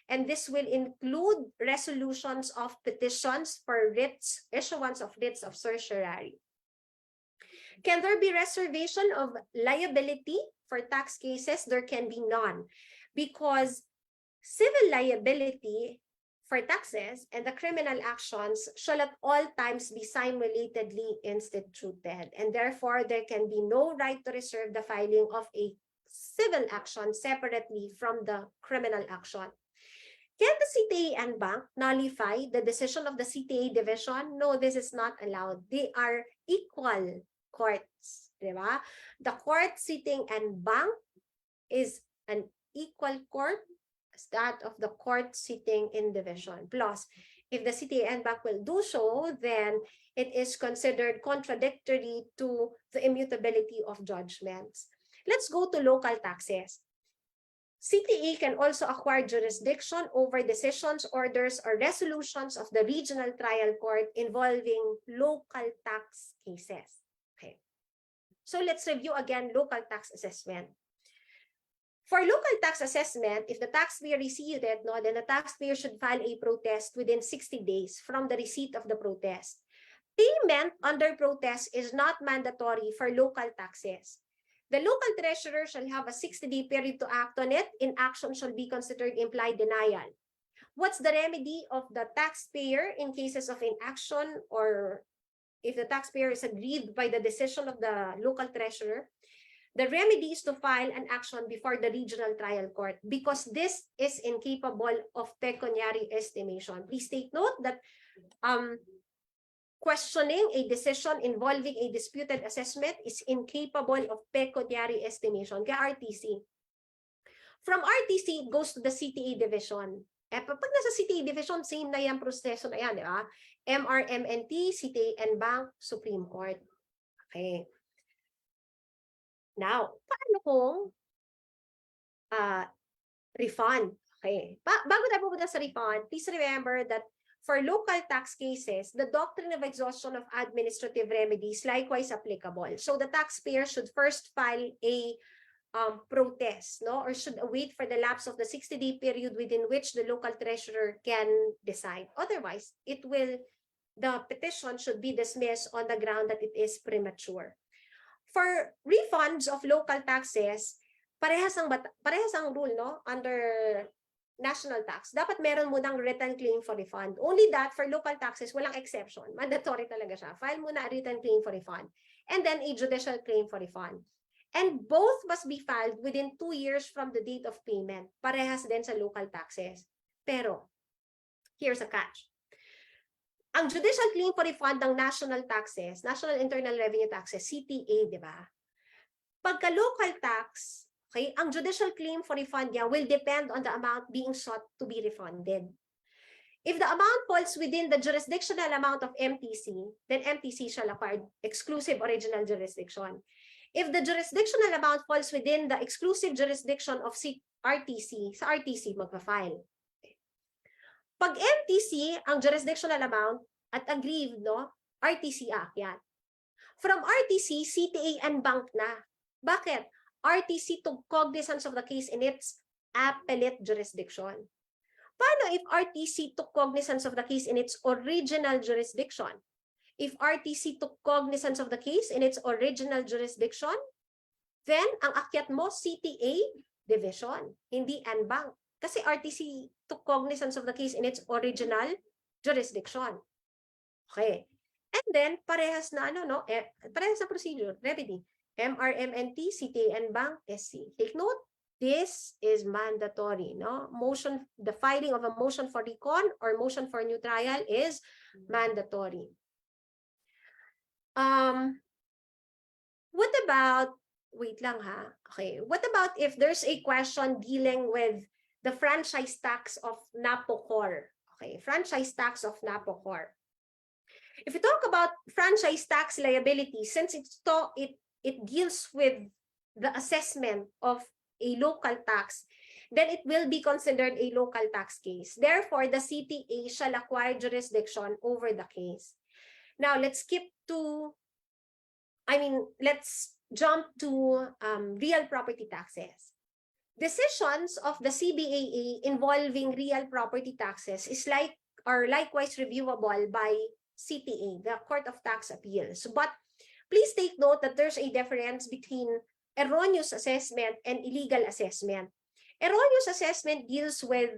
S10: And this will include resolutions of petitions for writs, issuance of writs of certiorari. Can there be reservation of liability for tax cases? There can be none, because civil liability for taxes and the criminal actions shall at all times be simultaneously instituted, and therefore there can be no right to reserve the filing of a civil action separately from the criminal action. Can the CTA and bank nullify the decision of the CTA division? No, this is not allowed. They are equal courts, diba? The court sitting and bank is an equal court as that of the court sitting in division. Plus, if the CTA and bank will do so, then it is considered contradictory to the immutability of judgments. Let's go to local taxes. CTA can also acquire jurisdiction over decisions, orders, or resolutions of the regional trial court involving local tax cases. Okay. So let's review again local tax assessment. For local tax assessment, if the taxpayer received it, no, then the taxpayer should file a protest within 60 days from the receipt of the protest. Payment under protest is not mandatory for local taxes. The local treasurer shall have a 60-day period to act on it. Inaction shall be considered implied denial. What's the remedy of the taxpayer in cases of inaction, or if the taxpayer is aggrieved by the decision of the local treasurer? The remedy is to file an action before the regional trial court because this is incapable of pecuniary estimation. Please take note that questioning a decision involving a disputed assessment is incapable of pecuniary estimation. Kaya RTC. From RTC, it goes to the CTA division. Pag nasa CTA division, same na yung proseso na yan, di ba? MRMNT, CTA and Bank, Supreme Court. Okay. Now, paano kung refund? Okay. Bago tayo pupunta sa refund, please remember that for local tax cases, the doctrine of exhaustion of administrative remedies likewise applicable. So the taxpayer should first file a protest, no, or should await for the lapse of the 60-day period within which the local treasurer can decide. Otherwise, the petition should be dismissed on the ground that it is premature. For refunds of local taxes, parehas ang rule, no, under national tax. Dapat meron munang written claim for refund. Only that for local taxes, walang exception. Mandatory talaga siya. File muna a written claim for refund and then a judicial claim for refund. And both must be filed within 2 years from the date of payment. Parehas din sa local taxes. Pero, here's a catch. Ang judicial claim for refund ng national taxes, National Internal Revenue Taxes, CTA, di ba? Pagka local tax, okay, ang judicial claim for refund niya will depend on the amount being sought to be refunded. If the amount falls within the jurisdictional amount of MTC, then MTC shall acquire exclusive original jurisdiction. If the jurisdictional amount falls within the exclusive jurisdiction of RTC, sa RTC magpa-file. Pag MTC, ang jurisdictional amount at aggrieved, no, RTC aakyat. From RTC, CTA and bank na. Bakit? RTC took cognizance of the case in its appellate jurisdiction. Paano if RTC took cognizance of the case in its original jurisdiction? If RTC took cognizance of the case in its original jurisdiction, then ang akyat mo, CTA division, hindi en bank. Kasi RTC took cognizance of the case in its original jurisdiction. Okay. And then, parehas na, parehas na procedure, remedy. MRMNT, CTA and Bank, SC. Take note, this is mandatory, no? The filing of a motion for recon or motion for new trial is mandatory. What about, wait lang ha, okay. What about if there's a question dealing with the franchise tax of NAPOCOR? Okay, franchise tax of NAPOCOR. If we talk about franchise tax liability, since it deals with the assessment of a local tax, then it will be considered a local tax case. Therefore, the CTA shall acquire jurisdiction over the case. Now, let's jump to real property taxes. Decisions of the CBAA involving real property taxes are likewise reviewable by CTA, the Court of Tax Appeals. But please take note that there's a difference between erroneous assessment and illegal assessment. Erroneous assessment deals with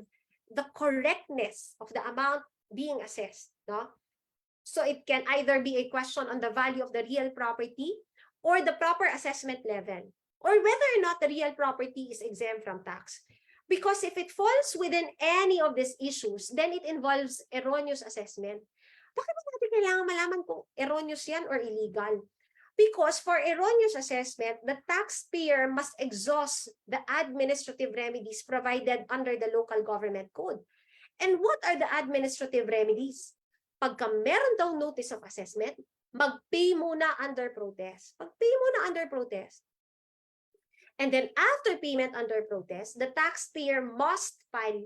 S10: the correctness of the amount being assessed, no? So it can either be a question on the value of the real property or the proper assessment level, or whether or not the real property is exempt from tax. Because if it falls within any of these issues, then it involves erroneous assessment. Bakit ba natin kailangan malaman kung erroneous yan or illegal? Because for erroneous assessment, the taxpayer must exhaust the administrative remedies provided under the local government code. And what are the administrative remedies? Pagka meron daw notice of assessment, mag-pay muna under protest. Pag-pay muna under protest. And then after payment under protest, the taxpayer must file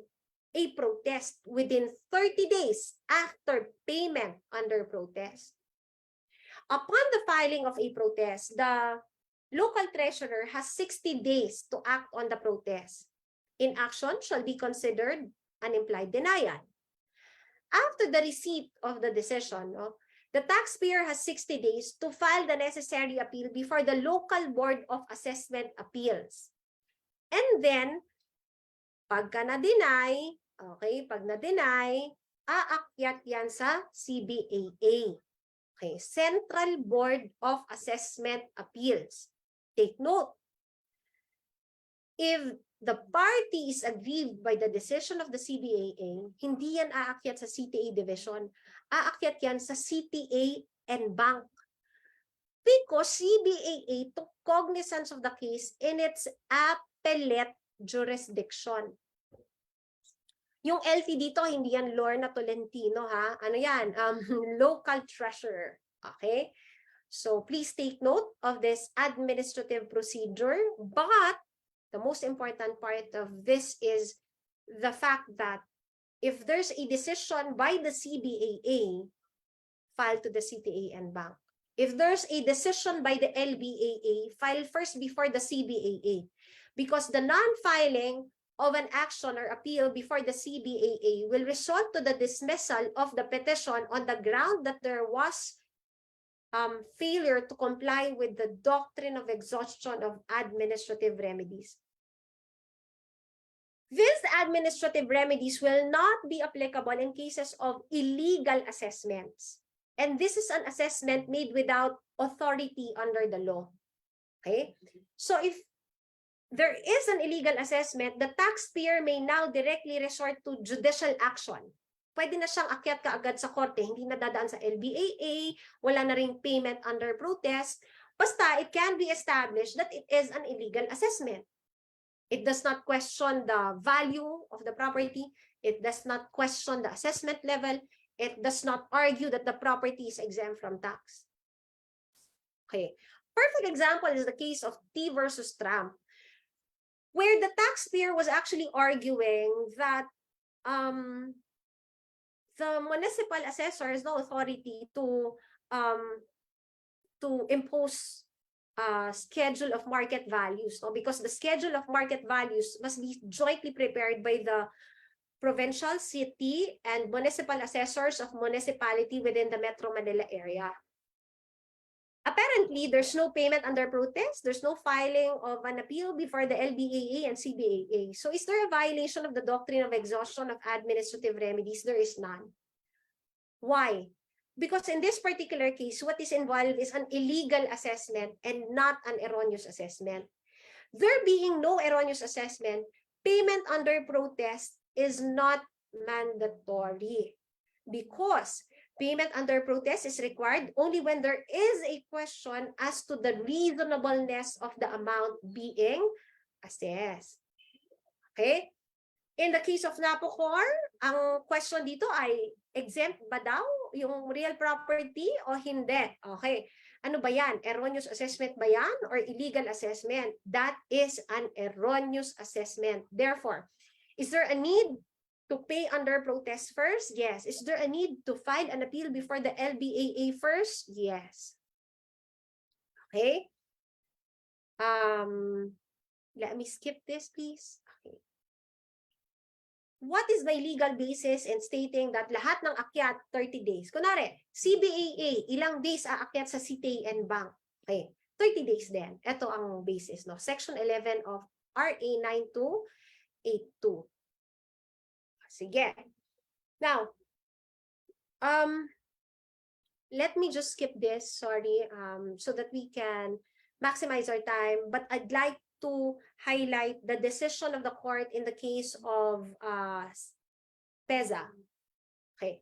S10: a protest within 30 days after payment under protest. Upon the filing of a protest, the local treasurer has 60 days to act on the protest. Inaction shall be considered an implied denial. After the receipt of the decision, the taxpayer has 60 days to file the necessary appeal before the local board of assessment appeals. And then, pagka na-deny, pag na-deny, aakyat yan sa CBAA. Okay, Central Board of Assessment Appeals. Take note, if the party is aggrieved by the decision of the CBAA, hindi yan aakyat sa CTA division, aakyat yan sa CTA and bank. Because CBAA took cognizance of the case in its appellate jurisdiction. Yung LT dito, hindi yan Lorna Tolentino, ha? Ano yan? Local treasurer. Okay? So, please take note of this administrative procedure. But, the most important part of this is the fact that if there's a decision by the CBAA, file to the CTA and bank. If there's a decision by the LBAA, file first before the CBAA. Because the non-filing of an action or appeal before the CBAA will result to the dismissal of the petition on the ground that there was failure to comply with the doctrine of exhaustion of administrative remedies. These administrative remedies will not be applicable in cases of illegal assessments. And this is an assessment made without authority under the law. Okay? So if there is an illegal assessment, the taxpayer may now directly resort to judicial action. Pwede na siyang akyat kaagad sa korte, hindi na dadaan sa LBAA, wala na ring payment under protest. Basta, it can be established that it is an illegal assessment. It does not question the value of the property. It does not question the assessment level. It does not argue that the property is exempt from tax. Okay. Perfect example is the case of T versus Trump, where the taxpayer was actually arguing that the municipal assessor has no authority to impose schedule of market values, because the schedule of market values must be jointly prepared by the provincial, city, and municipal assessors of municipality within the Metro Manila area. Apparently, there's no payment under protest. There's no filing of an appeal before the LBAA and CBAA. So is there a violation of the doctrine of exhaustion of administrative remedies? There is none. Why? Because in this particular case, what is involved is an illegal assessment and not an erroneous assessment. There being no erroneous assessment, payment under protest is not mandatory, because payment under protest is required only when there is a question as to the reasonableness of the amount being assessed. Okay? In the case of Napocor, ang question dito ay exempt ba daw yung real property o hindi? Okay. Ano ba yan? Erroneous assessment ba yan or illegal assessment? That is an erroneous assessment. Therefore, is there a need to pay under protest first? Yes. Is there a need to file an appeal before the LBAA first? Yes. Okay. Let me skip this, please. Okay. What is my legal basis in stating that lahat ng akyat 30 days? Kunwari, CBAA, ilang days aakyat sa CTA and bank? Okay, 30 days din. Ito ang basis, no? Section 11 of RA 9282. Sige. Now, let me just skip this, sorry, so that we can maximize our time. But I'd like to highlight the decision of the court in the case of PEZA. Okay.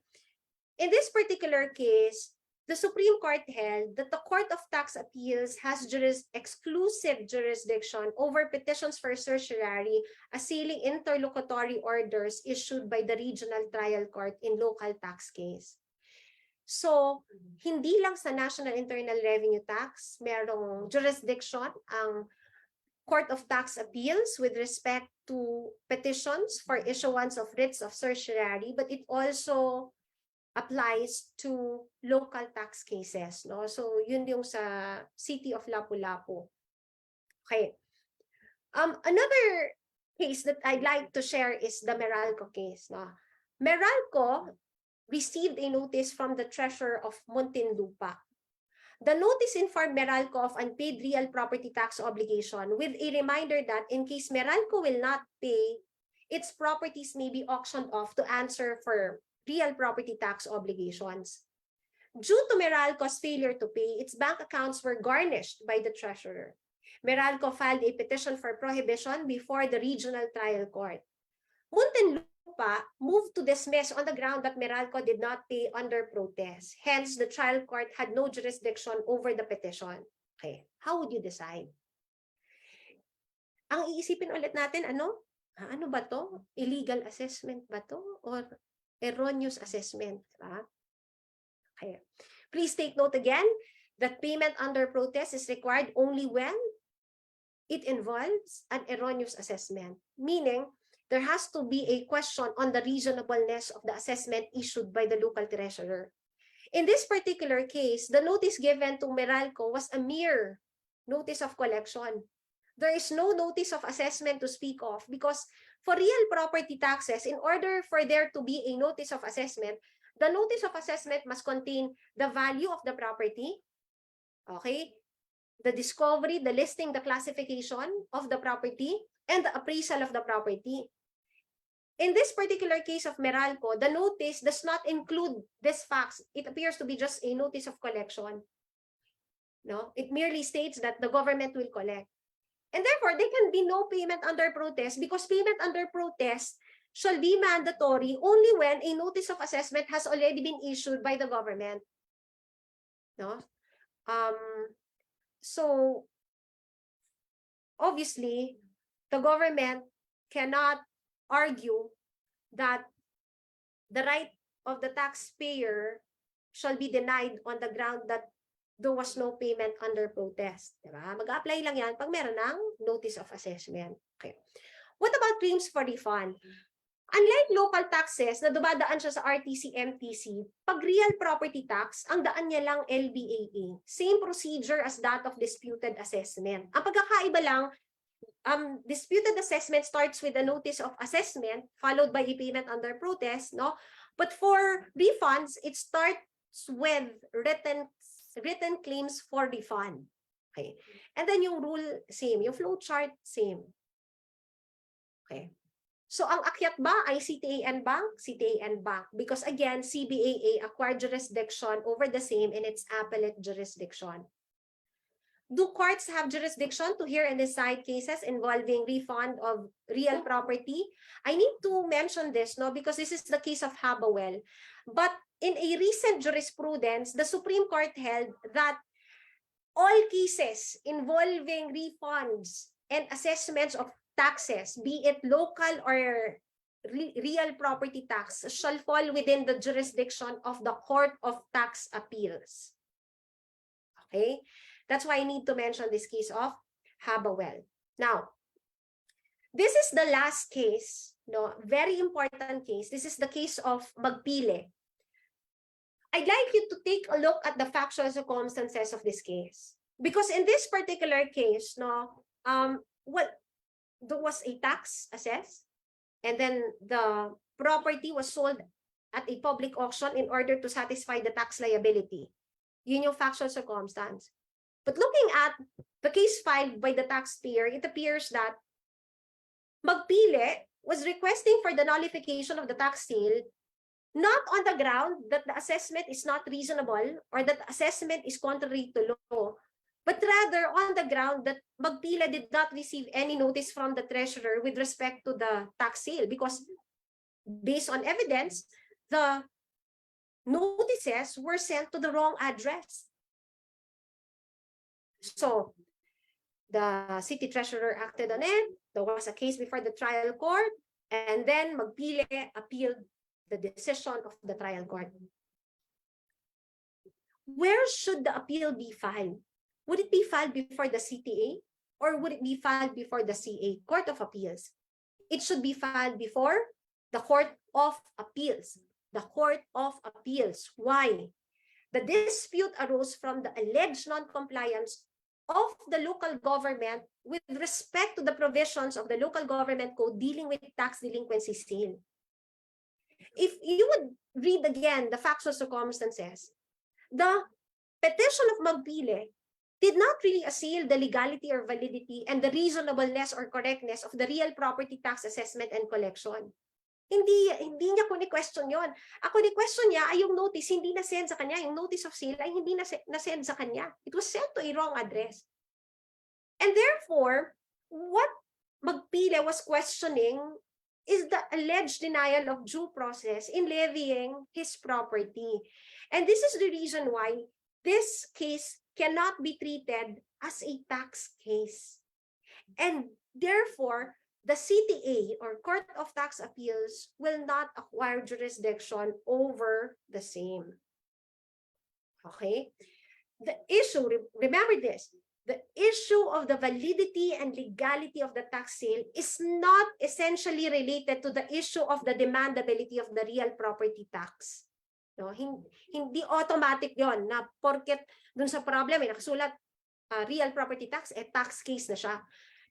S10: In this particular case, the Supreme Court held that the Court of Tax Appeals has exclusive jurisdiction over petitions for certiorari assailing interlocutory orders issued by the regional trial court in local tax case. So, hindi lang sa National Internal Revenue Tax, merong jurisdiction ang Court of Tax Appeals with respect to petitions for issuance of writs of certiorari, but it also applies to local tax cases, no? So yun yung sa City of Lapu-Lapu. Okay. Another case that I'd like to share is the Meralco case, no? Meralco received a notice from the treasurer of Muntinlupa. The notice informed Meralco of unpaid real property tax obligation with a reminder that in case Meralco will not pay, its properties may be auctioned off to answer for real property tax obligations. Due to Meralco's failure to pay, its bank accounts were garnished by the treasurer. Meralco filed a petition for prohibition before the regional trial court. Muntinlupa moved to dismiss on the ground that Meralco did not pay under protest. Hence, the trial court had no jurisdiction over the petition. Okay, how would you decide? Ang iisipin ulit natin, ano? Ano ba to? Illegal assessment ba to? Or erroneous assessment? Diba? Okay. Please take note again that payment under protest is required only when it involves an erroneous assessment, meaning there has to be a question on the reasonableness of the assessment issued by the local treasurer. In this particular case, the notice given to Meralco was a mere notice of collection. There is no notice of assessment to speak of because for real property taxes, in order for there to be a notice of assessment, the notice of assessment must contain the value of the property, okay, the discovery, the listing, the classification of the property, and the appraisal of the property. In this particular case of Meralco, the notice does not include these facts. It appears to be just a notice of collection. No, it merely states that the government will collect. And therefore, there can be no payment under protest because payment under protest shall be mandatory only when a notice of assessment has already been issued by the government. No? So, obviously, the government cannot argue that the right of the taxpayer shall be denied on the ground that there was no payment under protest. Diba? Mag-apply lang yan pag meron ng notice of assessment. Okay. What about claims for refund? Unlike local taxes na dumadaan siya sa RTC, MTC, pag real property tax, ang daan niya lang LBAA. Same procedure as that of disputed assessment. Ang pagkakaiba lang, disputed assessment starts with a notice of assessment followed by a payment under protest, no? But for refunds, it starts with written claims for refund. Okay. And then yung rule, same. Yung flow chart, same. Okay. So, ang akyat ba ay CTAN Bank? CTAN Bank. Because again, CBAA acquired jurisdiction over the same in its appellate jurisdiction. Do courts have jurisdiction to hear and decide cases involving refund of real property? I need to mention this, no, because this is the case of Habawel. But in a recent jurisprudence, the Supreme Court held that all cases involving refunds and assessments of taxes, be it local or real property tax, shall fall within the jurisdiction of the Court of Tax Appeals. Okay? That's why I need to mention this case of Habawel. Now, this is the last case, no, very important case. This is the case of Magpile. I'd like you to take a look at the factual circumstances of this case. Because in this particular case, no, there was a tax assessed, and then the property was sold at a public auction in order to satisfy the tax liability. Yun yung factual circumstance. But looking at the case filed by the taxpayer, it appears that Magpile was requesting for the nullification of the tax sale not on the ground that the assessment is not reasonable or that the assessment is contrary to law, but rather on the ground that Magpile did not receive any notice from the treasurer with respect to the tax sale because based on evidence, the notices were sent to the wrong address. So, the city treasurer acted on it. There was a case before the trial court, and then Magpile appealed the decision of the trial court. Where should the appeal be filed? Would it be filed before the CTA or would it be filed before the CA, Court of Appeals? It should be filed before the Court of Appeals the Court of Appeals. Why? The dispute arose from the alleged non-compliance of the local government with respect to the provisions of the local government code dealing with tax delinquency sale. If you would read again the facts and circumstances, the petition of Magpile did not really assail the legality or validity and the reasonableness or correctness of the real property tax assessment and collection. Hindi niya kuni-question yon. Ang kuni-question niya ay yung notice hindi na-send sa kanya, yung notice of sale ay hindi na-send sa kanya. It was sent to a wrong address. And therefore, what Magpile was questioning is the alleged denial of due process in levying his property. And this is the reason why this case cannot be treated as a tax case. And therefore, the CTA or Court of Tax Appeals will not acquire jurisdiction over the same. Okay? The issue, remember this, the issue of the validity and legality of the tax sale is not essentially related to the issue of the demandability of the real property tax. No, hindi automatic yon na porket dun sa problem ay nakasulat real property tax, tax case na siya.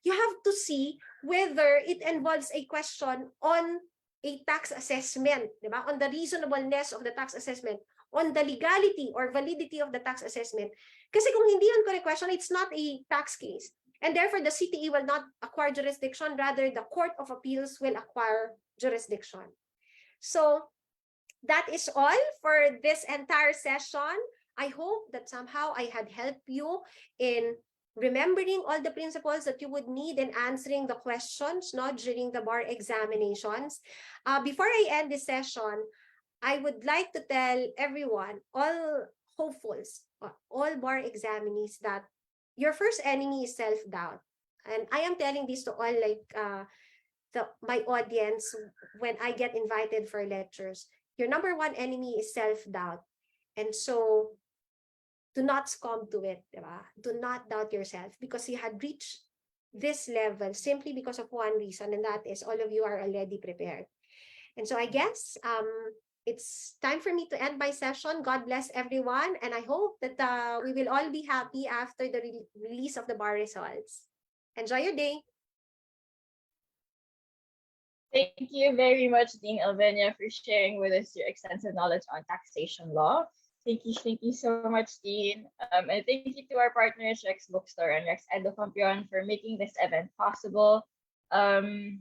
S10: You have to see whether it involves a question on a tax assessment, diba? On the reasonableness of the tax assessment, on the legality or validity of the tax assessment. Kasi kung hindi yun question, it's not a tax case. And therefore, the CTE will not acquire jurisdiction, rather the Court of Appeals will acquire jurisdiction. So, that is all for this entire session. I hope that somehow I had helped you in remembering all the principles that you would need in answering the questions during the bar examinations. Before I end this session, I would like to tell everyone, all hopefuls, all bar examinees, that your first enemy is self-doubt. And I am telling this to all my audience when I get invited for lectures. Your number one enemy is self-doubt. And so, do not succumb to it. Diba? Do not doubt yourself, because you had reached this level simply because of one reason, and that is all of you are already prepared. And so I guess it's time for me to end my session. God bless everyone, and I hope that we will all be happy after the release of the bar results. Enjoy your day.
S4: Thank you very much, Dean Elveña, for sharing with us your extensive knowledge on taxation law. Thank you so much, Dean. And thank you to our partners, Rex Bookstore and Rex Educampion, for making this event possible. Hold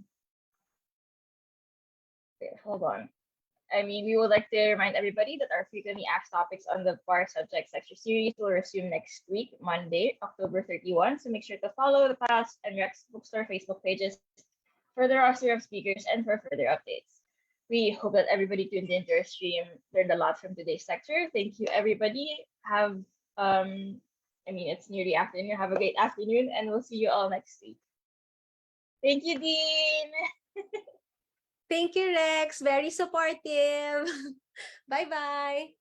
S4: on. We would like to remind everybody that our frequently asked topics on the bar subjects lecture series will resume next week, Monday, October 31. So make sure to follow the PAS and Rex Bookstore Facebook pages for the roster of speakers and for further updates. We hope that everybody tuned into our stream learned a lot from today's lecture. Thank you, everybody. It's nearly afternoon. Have a great afternoon, and we'll see you all next week. Thank you, Dean.
S10: Thank you, Rex. Very supportive. Bye-bye.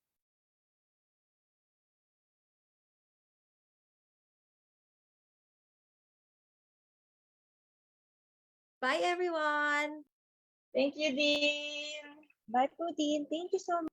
S10: Bye, everyone.
S4: Thank you, Dean.
S11: Bye po, Dean. Thank you so much.